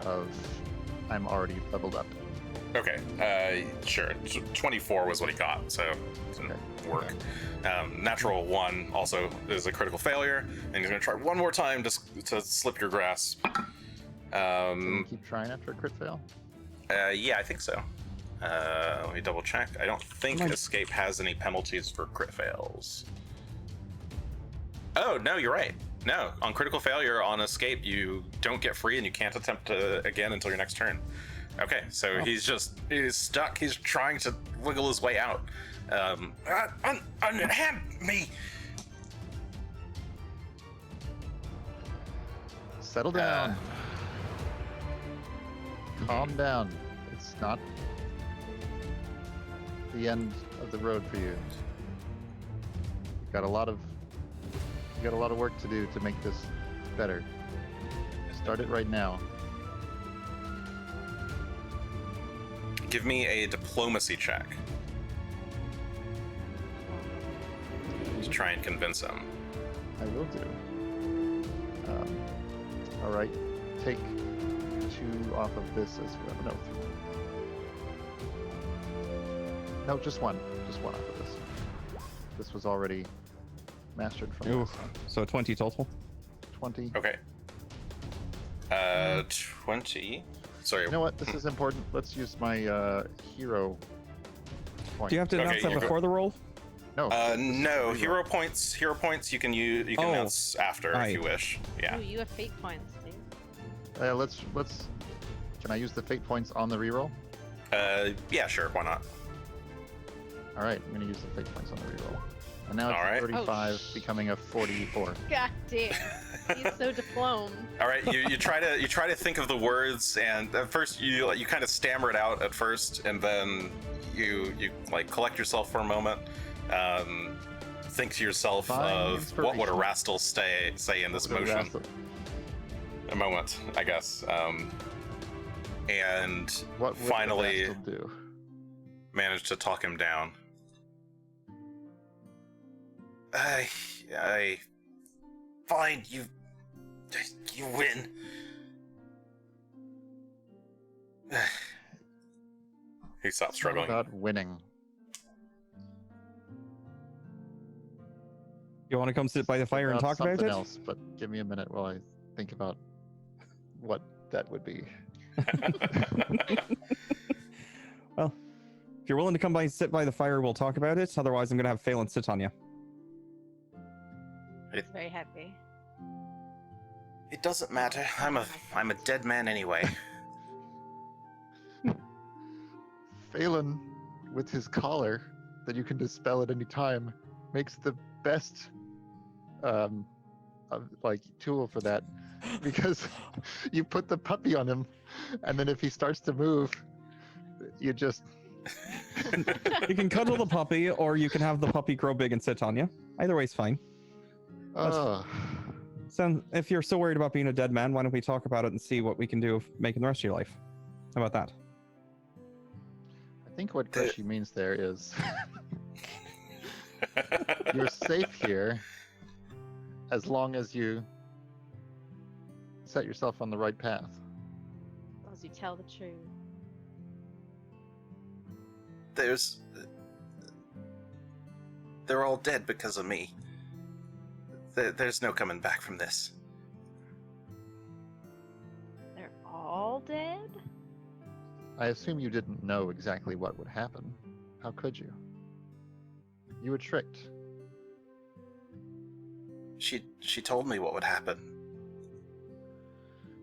of I'm already leveled up.
Okay. Sure. 24 was what he got, so it didn't work. Natural 1 also is a critical failure, and he's going to try one more time to slip your grasp.
Can we keep trying after a crit fail?
Yeah, I think so. Let me double check. I don't think
Nice.
Escape has any penalties for crit fails. Oh, no, you're right. No, on critical failure on escape, you don't get free and you can't attempt again until your next turn. Okay, so he's stuck. He's trying to wiggle his way out. Unhand me!
Settle down. Calm down. It's not the end of the road for you. You got a lot of work to do to make this better. Start it right now.
Give me a diplomacy check to try and convince him.
I will do. All right, take 2 off of this as well. No, just one off of this. This was already mastered from last time.
So 20 total.
20.
Okay. 20. Sorry.
You know what? This is important. Let's use my hero point.
Do you have to announce that before the roll?
No.
No. Hero points. Hero points. You can use. You can announce after if you wish. Yeah.
Ooh, you have fate points, dude.
Let's. Can I use the fate points on the reroll?
Yeah. Sure. Why not?
All right. I'm gonna use the fate points on the reroll. And now it's
All right.
35, becoming a 44.
God damn. He's so diplomed.
All right. You try to think of the words, and at first you kind of stammer it out at first, and then you like collect yourself for a moment. Think to yourself of what would a Rastal say in this motion. A moment, I guess. And
What would
finally
a Rastal do?
managed to talk him down. Fine, you win. He stopped struggling.
About winning.
You want to come sit by the fire and talk about
something
it?
else, but give me a minute while I think about what that would be.
Well, if you're willing to come by and sit by the fire, we'll talk about it. Otherwise, I'm going to have Phelan sit on you.
He's very happy.
It doesn't matter. I'm a dead man anyway.
Phelan, with his collar that you can dispel at any time, makes the best tool for that, because you put the puppy on him, and then if he starts to move, you just
You can cuddle the puppy, or you can have the puppy grow big and sit on you. Either way's fine. So, if you're so worried about being a dead man, why don't we talk about it and see what we can do of making the rest of your life? How about that?
I think what Greshy means there is you're safe here as long as you set yourself on the right path.
As long as you tell the truth.
They're all dead because of me. There's no coming back from this.
They're all dead?
I assume you didn't know exactly what would happen. How could you? You were tricked.
She told me what would happen.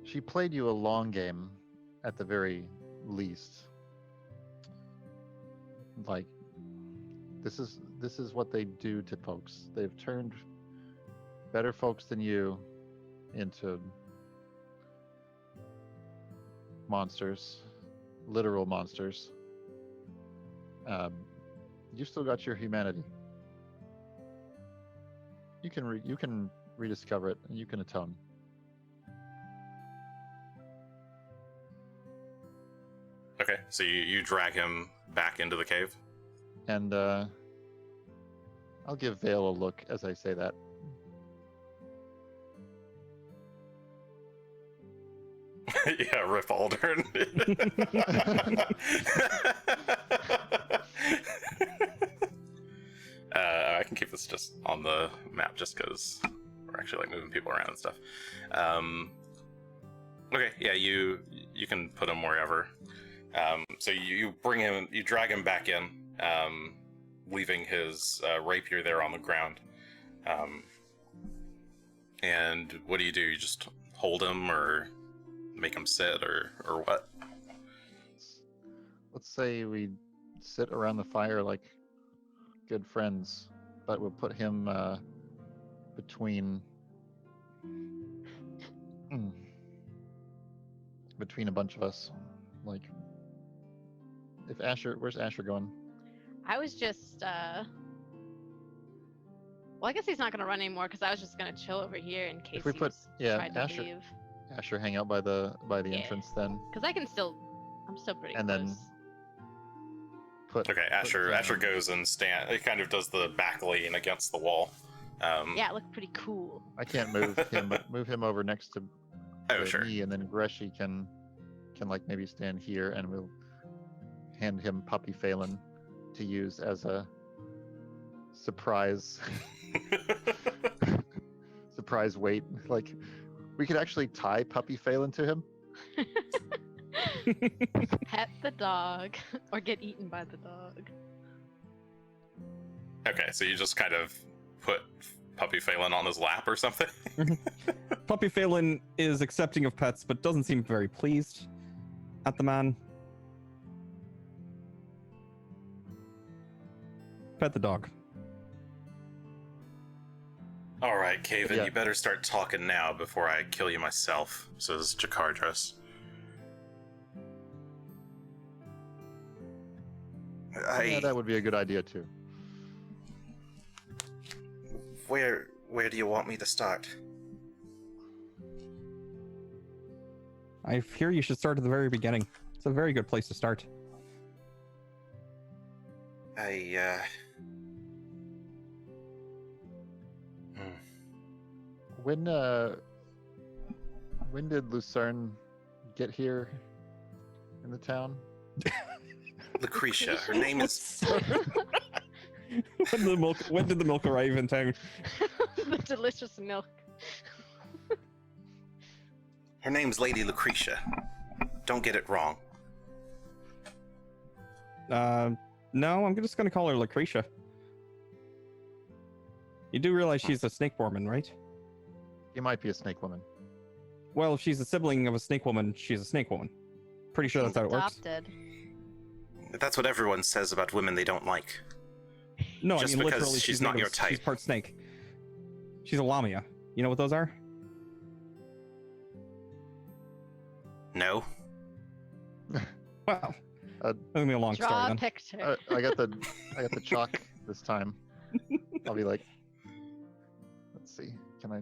She played you a long game, at the very least. Like, this is what they do to folks. They've turned better folks than you into monsters, literal monsters. You still got your humanity. You can rediscover it, and you can atone.
Okay, so you drag him back into the cave?
And I'll give Vale a look as I say that.
Yeah, Rip Aldern. I can keep this just on the map just because we're actually like moving people around and stuff. Okay, yeah, you can put him wherever. So you drag him back in, leaving his rapier there on the ground. And what do? You just hold him, or make him sit, or what?
Let's say we sit around the fire like good friends, but we'll put him between between a bunch of us. Like, if Asher, where's Asher going?
I was just well, I guess he's not gonna run anymore because I was just gonna chill over here in case
we
he
put-
was
yeah,
tried to
Asher-
leave.
Asher, hang out by the
Yeah.
entrance then,
Because I'm still pretty
and
close.
then put.
Okay, Asher goes and It kind of does the back lean against the wall.
Yeah, it looked pretty cool.
I can't move him, but move him over next to
Oh, sure.
me, and then Greshy can like maybe stand here, and we'll hand him Puppy Phelan to use as a surprise surprise weight. Like, we could actually tie Puppy Phelan to him.
Pet the dog or get eaten by the dog.
Okay, so you just kind of put Puppy Phelan on his lap or something?
Puppy Phelan is accepting of pets, but doesn't seem very pleased at the man. Pet the dog.
All right, Caven,
Yeah.
you better start talking now before I kill you myself, says Jakardras.
Yeah, that would be a good idea too.
Where do you want me to start?
I fear you should start at the very beginning. It's a very good place to start.
When did Lucerne get here in the town?
Lucretia. Her name is...
When did the milk arrive in town?
The delicious milk.
Her name's Lady Lucretia. Don't get it wrong.
No, I'm just gonna call her Lucretia. You do realize she's a snake woman, right?
You might be a snake woman.
Well, if she's a sibling of a snake woman, she's a snake woman. Pretty sure that's how it works.
Adopted.
That's what everyone says about women they don't like.
No,
Just
I mean
because
literally,
she's
made
not your
of-
type.
She's part snake. She's a lamia. You know what those are?
No?
Well,
Uh,
that's gonna be a long
Draw
story
a
then.
picture.
I got the chalk this time. I'll be like, let's see, can I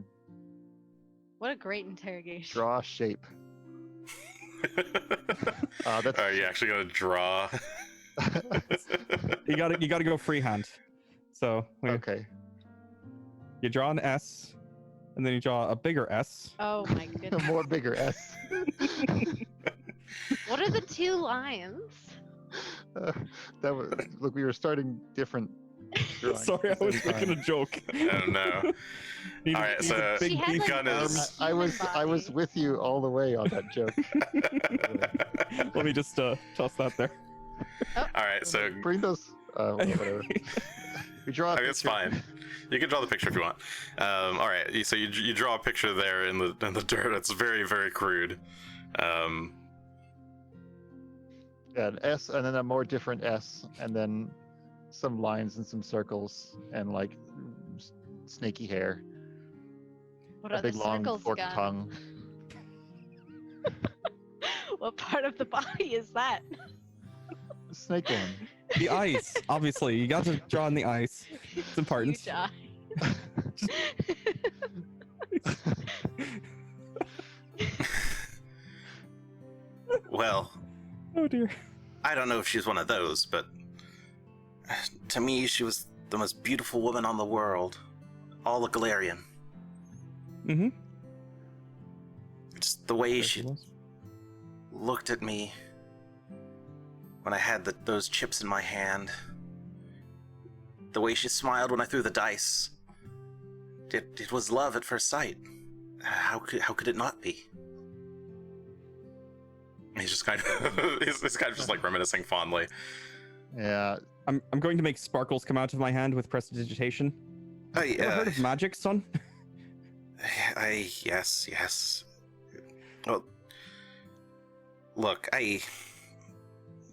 What a great interrogation.
draw a shape? That's
Are you actually gonna draw?
You gotta go freehand. So
okay.
you draw an S, and then you draw a bigger S.
Oh my
A
goodness.
more bigger S.
What are the two lines?
That was look. We were starting different. drawings
Sorry, I
at the
was
same
making a
time.
joke.
Oh no.
Need a-
Alright,
need
so
a big
She had,
beef.
like,
Gunn is...
I was
Human
with you all the way on that joke.
Let me just toss that there.
Alright, so...
Bring those. Whatever. We draw.
I mean, it's fine. You can draw the picture if you want. All right. So you draw a picture there in the dirt. It's very, very crude.
Yeah, an S, and then a more different S, and then some lines and some circles, and like snaky hair,
What
a
are the
big long
circles,
forked
Gunn?
tongue.
What part of the body is that?
Snake woman.
The eyes, obviously. You got to draw on the eyes. It's important.
Huge eye.
Well,
Oh dear.
I don't know if she's one of those, but to me, she was the most beautiful woman on the world. All the Galarian.
Mm-hmm.
Just the way she looked at me when I had those chips in my hand. The way she smiled when I threw the dice. It was love at first sight. How could it not be? He's just kind of he's kind of just like reminiscing fondly.
Yeah.
I'm going to make sparkles come out of my hand with prestidigitation.
Hey,
You ever heard of magic, son?
Yes. Well, look,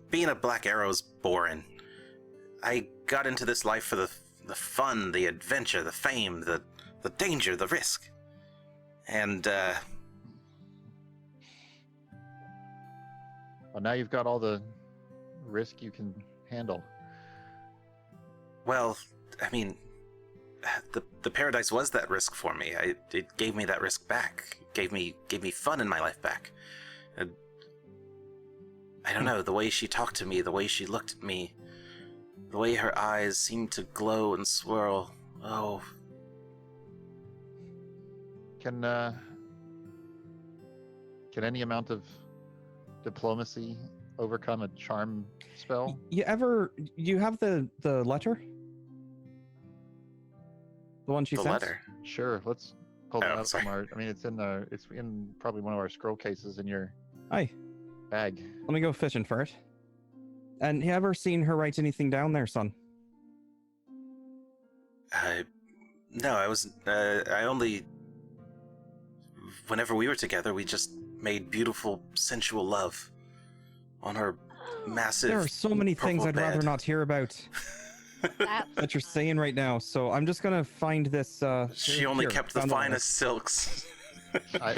being a Black Arrow's boring. I got into this life for the fun, the adventure, the fame, the danger, the risk. And,
Well, now you've got all the risk you can handle.
well, I mean, the paradise was that risk for me. It gave me that risk back. It gave me fun in my life back. And I don't know, the way she talked to me, the way she looked at me, the way her eyes seemed to glow and swirl. Oh,
Can any amount of diplomacy overcome a charm spell?
You have the letter? The one she
the
sent?
letter.
Sure, let's pull that
Oh,
out
sorry.
from our. I mean, it's in probably one of our scroll cases in your
Aye.
bag.
Let me go fishing for it. And you ever seen her write anything down there, son?
No, I only... Whenever we were together, we just made beautiful, sensual love on her massive
There are so many things
purple
I'd rather
bed.
not hear about
That's
that you're saying right now, so I'm just gonna find this,
She only
here,
kept the
found letter.
finest silks.
I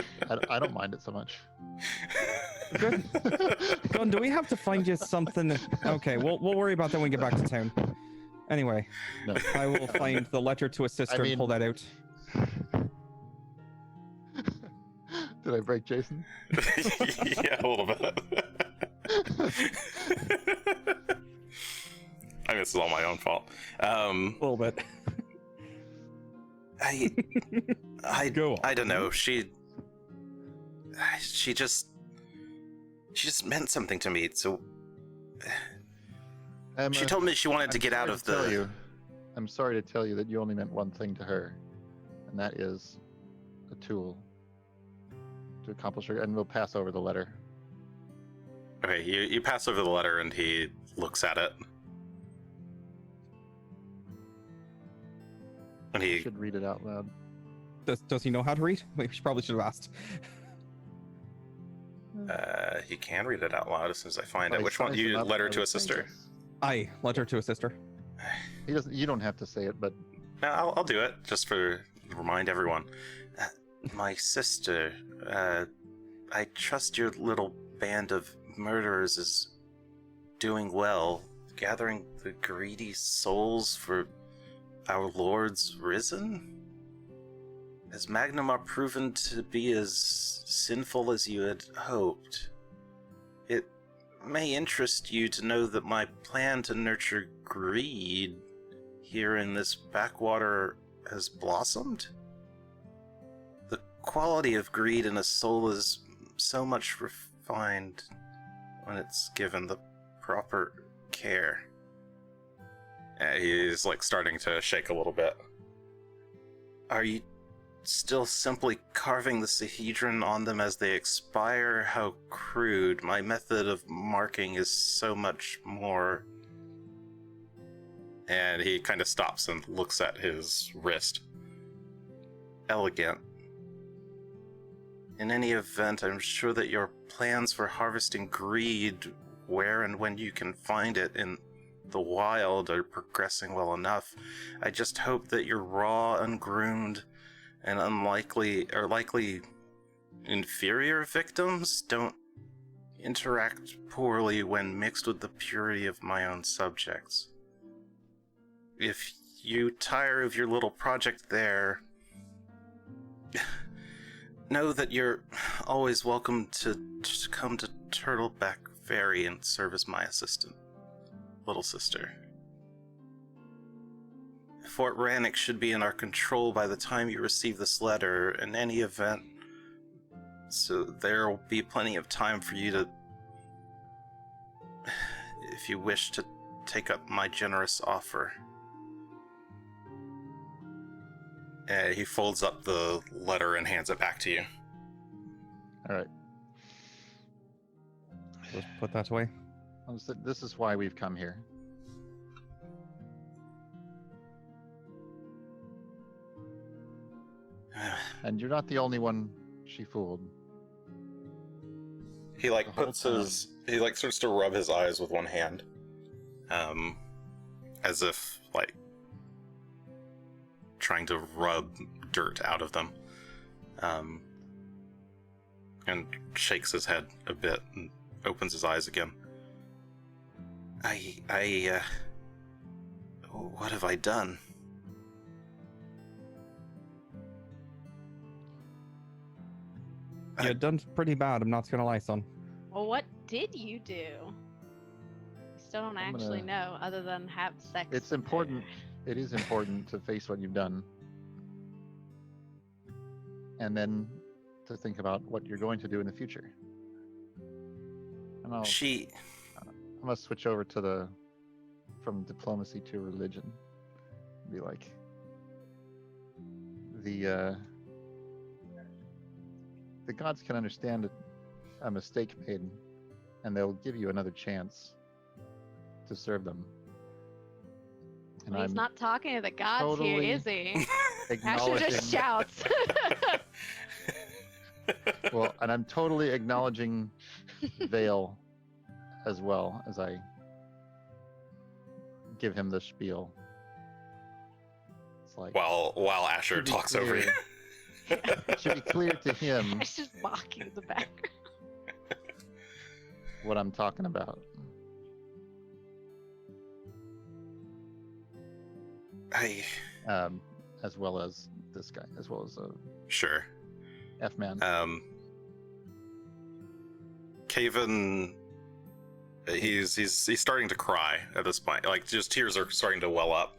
don't mind it so much.
Good. Gunn, do we have to find you something? Okay, we'll worry about that when we get back to town. Anyway,
No.
I will find the letter to a sister
mean-
and pull that out.
Did I break Jason?
Yeah, a little bit. I mean, this is all my own fault.
A little bit.
I
Go on.
I don't know. She just meant something to me. So
Emma,
she told me she wanted to
I'm
get out
sorry
of
to tell
the.
you- I'm sorry to tell you that you only meant one thing to her, and that is a tool to accomplish her. And we'll pass over the letter.
Okay, you pass over the letter and he looks at it. And
You
he
should read it out loud.
Does he know how to read? We probably should have asked.
he can read it out loud as soon as I find
By
it. Which one?
sizing
You
up,
letter
I
to a
would think
sister?
it's-
Aye, letter to a sister.
He doesn't. You don't have to say it, but
No, I'll do it just for remind everyone. My sister, I trust your little band of murderers is doing well, gathering the greedy souls for our Lord's risen? Has Magnumar proven to be as sinful as you had hoped? It may interest you to know that my plan to nurture greed here in this backwater has blossomed. The quality of greed in a soul is so much refined when it's given the proper care. He's like starting to shake a little bit. Are you still simply carving the Sahedron on them as they expire? How crude. My method of marking is so much more. And he kind of stops and looks at his wrist. Elegant. In any event, I'm sure that your plans for harvesting greed, where and when you can find it in the wild, are progressing well enough. I just hope that your raw, ungroomed, and likely inferior victims don't interact poorly when mixed with the purity of my own subjects. If you tire of your little project there, know that you're always welcome to come to Turtleback Ferry and serve as my assistant, little sister. Fort Rannoch should be in our control by the time you receive this letter in any event, so there will be plenty of time for you to, if you wish to take up my generous offer. He folds up the letter and hands it back to you.
all right.
Just put that away.
This is why we've come here. And you're not the only one she fooled.
He like
The whole
puts his he like starts to rub his eyes with one hand, as if like trying to rub dirt out of them, and shakes his head a bit and opens his eyes again. What have I done?
You done pretty bad, I'm not gonna lie, son.
Well, what did you do? You still don't
I'm
actually
gonna-
know, other than have sex.
It's
with
important.
her.
It is important to face what you've done. And then to think about what you're going to do in the future. And I must switch over to from diplomacy to religion. Be like, the gods can understand a mistake made, and they'll give you another chance to serve them. And
Well, he's not talking to the gods
totally
here, is he? Asher
acknowledging.
just shouts.
Well, and I'm totally acknowledging Vale as well as I give him the spiel. It's like,
while Asher
should be
talks over you.
clear. It should be clear to him
It's just mocking in the background.
what I'm talking about. As well as this guy, as well as
Sure.
F-man.
Caven, he's starting to cry at this point. Like, just tears are starting to well up.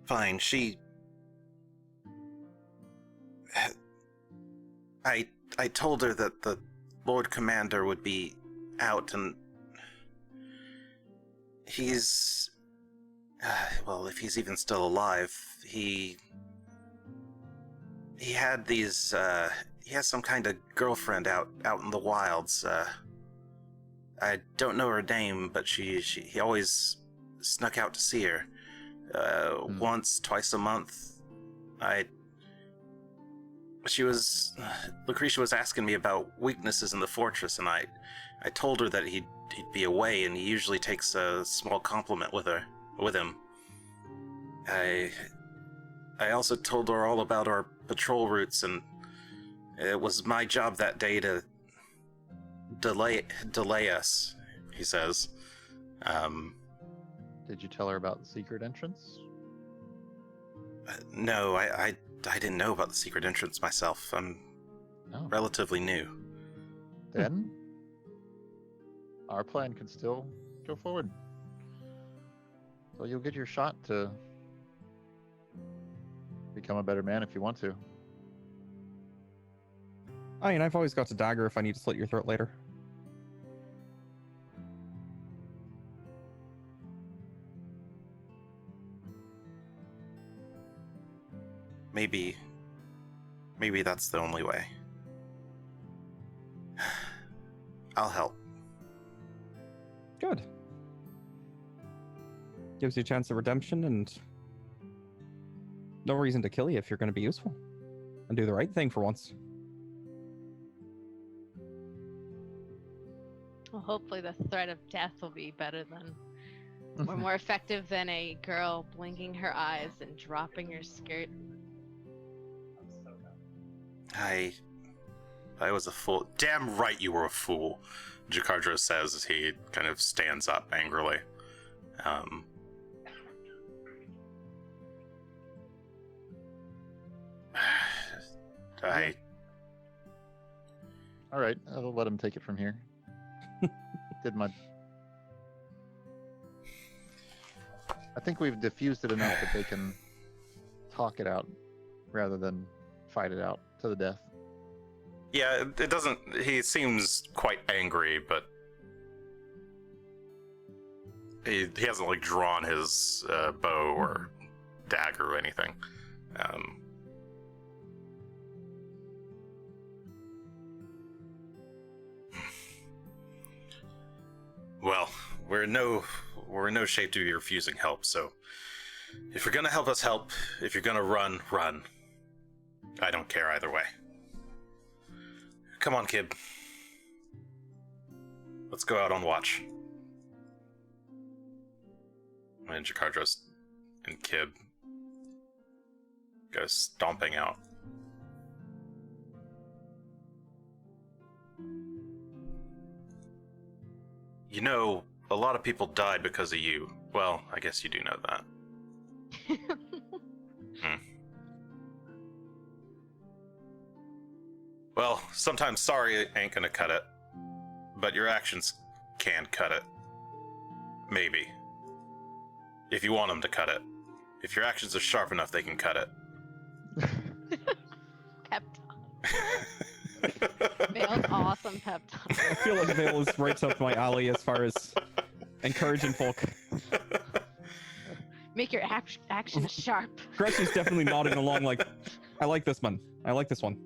Fine. I told her that the Lord Commander would be out, and he's well, if he's even still alive, he had these he has some kind of girlfriend out in the wilds. I don't know her name, but he always snuck out to see her. Once, twice a month. Lucretia was asking me about weaknesses in the fortress, and I told her that he'd be away, and he usually takes a small compliment with him. I also told her all about our patrol routes, and it was my job that day to delay us, he says.
Did you tell her about the secret entrance?
No, I didn't know about the secret entrance myself. I'm relatively new.
Then our plan can still go forward. So you'll get your shot to become a better man if you want to.
I mean, I've always got a dagger if I need to slit your throat later.
Maybe that's the only way. I'll help.
Good. Gives you a chance of redemption and no reason to kill you if you're going to be useful and do the right thing for once.
Well, hopefully the threat of death will be better than, or more effective than a girl blinking her eyes and dropping her skirt.
I was a fool. Damn right you were a fool, Jakardra says as he kind of stands up angrily.
All right, I'll let him take it from here. I think we've diffused it enough that they can talk it out rather than fight it out to the death.
Yeah, it doesn't... He seems quite angry, but... He hasn't, like, drawn his bow or dagger or anything. Well, we're in no shape to be refusing help, so If you're gonna help us, help. If you're gonna run, run. I don't care either way. Come on, kid. Let's go out on watch. And Jakardros and Kib go stomping out. You know, a lot of people died because of you. Well, I guess you do know that. Well, sometimes sorry ain't gonna cut it, but your actions can cut it. Maybe. If you want them to cut it. If your actions are sharp enough, they can cut it.
Pep talk. Vale's awesome pep talk.
I feel like Vale is right up my alley as far as encouraging folk.
Make your actions sharp.
Greshy's definitely nodding along like, I like this one. I like this one.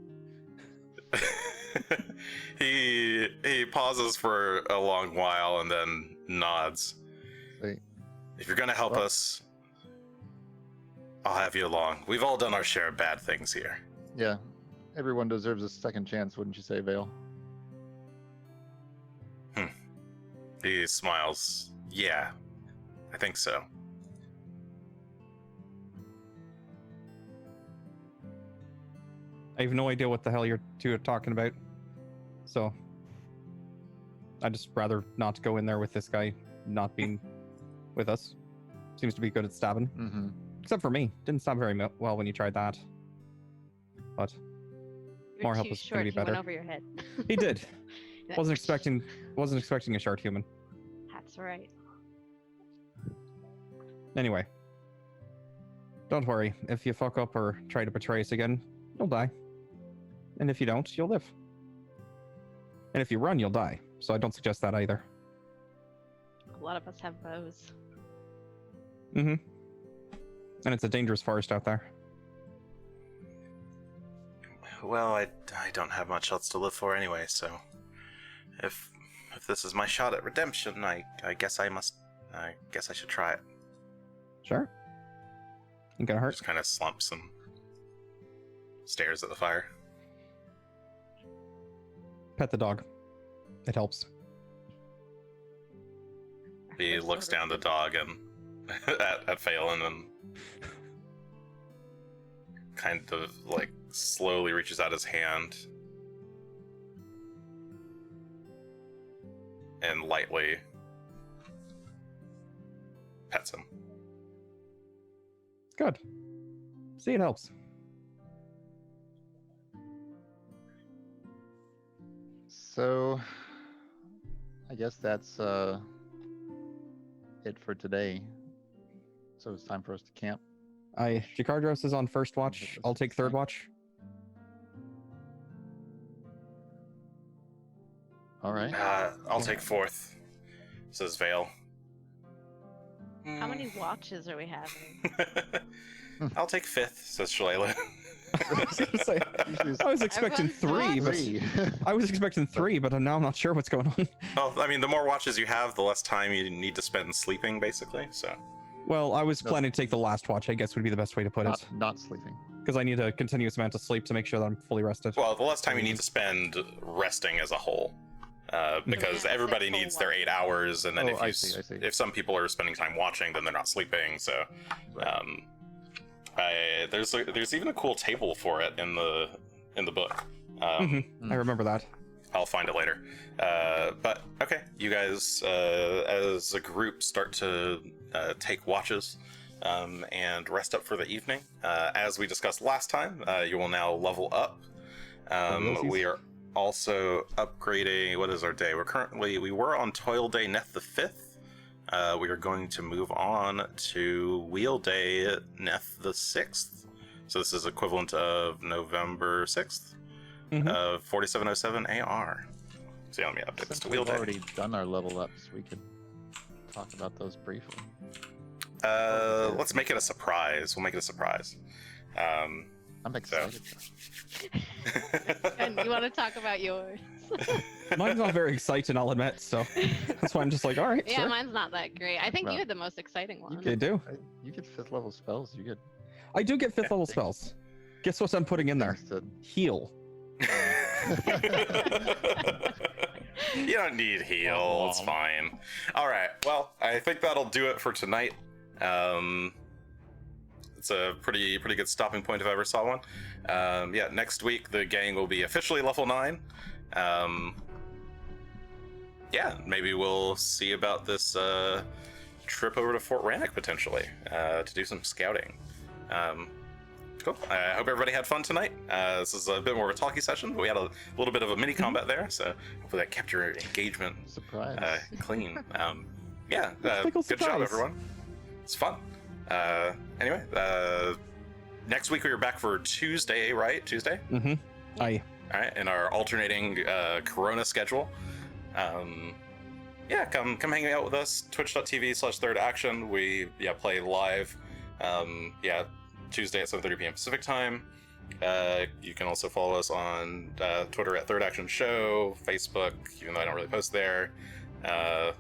He pauses for a long while and then nods.
Hey.
If you're gonna help us, I'll have you along. We've all done our share of bad things here.
Yeah, everyone deserves a second chance, wouldn't you say, Vale?
He smiles. Yeah, I think so.
I have no idea what the hell you're two are talking about. So I'd just rather not go in there with this guy not being with us. Seems to be good at stabbing.
Mm-hmm.
Except for me. Didn't stab very well when you tried that. But
You're
more help
too
is gonna
short,
be
he went
better.
over your head.
he did. Wasn't expecting a short human.
That's right.
Anyway. Don't worry. If you fuck up or try to betray us again, you'll die. And if you don't, you'll live. And if you run, you'll die. So I don't suggest that either.
A lot of us have bows.
Mm-hmm. And it's a dangerous forest out there.
Well, I don't have much else to live for anyway, so if this is my shot at redemption, I guess I should try it.
Sure. Ain't gonna hurt.
Just kind of slumps and stares at the fire.
Pet the dog. It helps.
He looks down the dog and at Phelan and kind of like slowly reaches out his hand and lightly pets him.
Good. See, it helps.
So, I guess that's it for today. So it's time for us to camp.
Jakardros is on first watch. I'll take third watch.
All right.
I'll take fourth, says Vale.
How many watches are we having?
I'll take fifth, says Shalala.
I was gonna say, I was expecting
Everyone's
three, but I was expecting three, but now I'm not sure what's going on.
Well, I mean, the more watches you have, the less time you need to spend sleeping, basically, so.
Well, I was
No.
planning to take the last watch, I guess would be the best way to put it.
Not sleeping.
Because I need a continuous amount of sleep to make sure that I'm fully rested.
Well, the less time you need to spend resting as a whole. Because
Yeah,
everybody
except for
needs their
one.
8 hours, and then
Oh, I see.
if some people are spending time watching, then they're not sleeping, so.
Right.
There's even a cool table for it in the book.
I remember that.
I'll find it later. But okay, you guys as a group start to take watches and rest up for the evening. As we discussed last time, you will now level up. We are also upgrading. What is our day? We were on Toil Day Neth the 5th. We are going to move on to Wheel Day Neth the 6th. So this is equivalent of November 6th. Of 4707 AR. So yeah, let me update this
Since
to Wheel
we've
Day.
already done our level ups, we could talk about those briefly.
Let's make it a surprise. We'll make it a surprise.
I'm excited.
And you want to talk about yours?
Mine's not very exciting, I'll admit. So that's why I'm just like, all right,
Yeah,
sure.
mine's not that great. I think
Well,
you had the most exciting one.
They do.
You get 5th level spells. You get
I do get 5th level spells. Guess what I'm putting in there?
things to-
Heal.
You don't need heal. It's fine. All right. Well, I think that'll do it for tonight. It's a pretty good stopping point if I ever saw one. Yeah, next week the gang will be officially level 9. Yeah, maybe we'll see about this trip over to Fort Rannoch potentially to do some scouting. Cool. I hope everybody had fun tonight. This is a bit more of a talky session, but we had a little bit of a mini combat there, so hopefully that kept your engagement
surprise.
clean. Yeah,
Tickle
good job,
surprise.
everyone. It's fun. Anyway, next week we are back for Tuesday, right? Tuesday?
Mm-hmm. Aye.
All right, in our alternating Corona schedule. Yeah, come hang out with us. Twitch.tv/Third Action. We play live. Tuesday at 7:30 p.m. Pacific time. You can also follow us on Twitter at Third Action Show, Facebook, even though I don't really post there,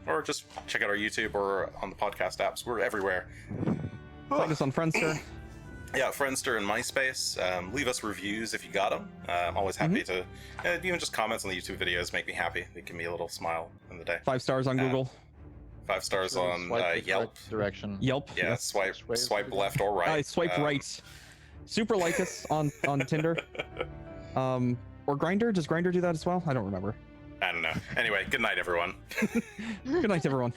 or just check out our YouTube or on the podcast apps. We're everywhere.
Find us on Friendster.
Yeah, Friendster and MySpace. Leave us reviews if you got them. I'm always happy to. Even just comments on the YouTube videos make me happy. They give me a little smile in the day.
5 stars on Google.
5 stars on
Swipe the
Yelp.
correct direction.
Yelp.
Yeah,
yes.
swipe left or right.
I swipe right. Super like us on Tinder. Or Grinder. Does Grinder do that as well? I don't remember.
I don't know. Anyway, good night, everyone.
Good night, everyone.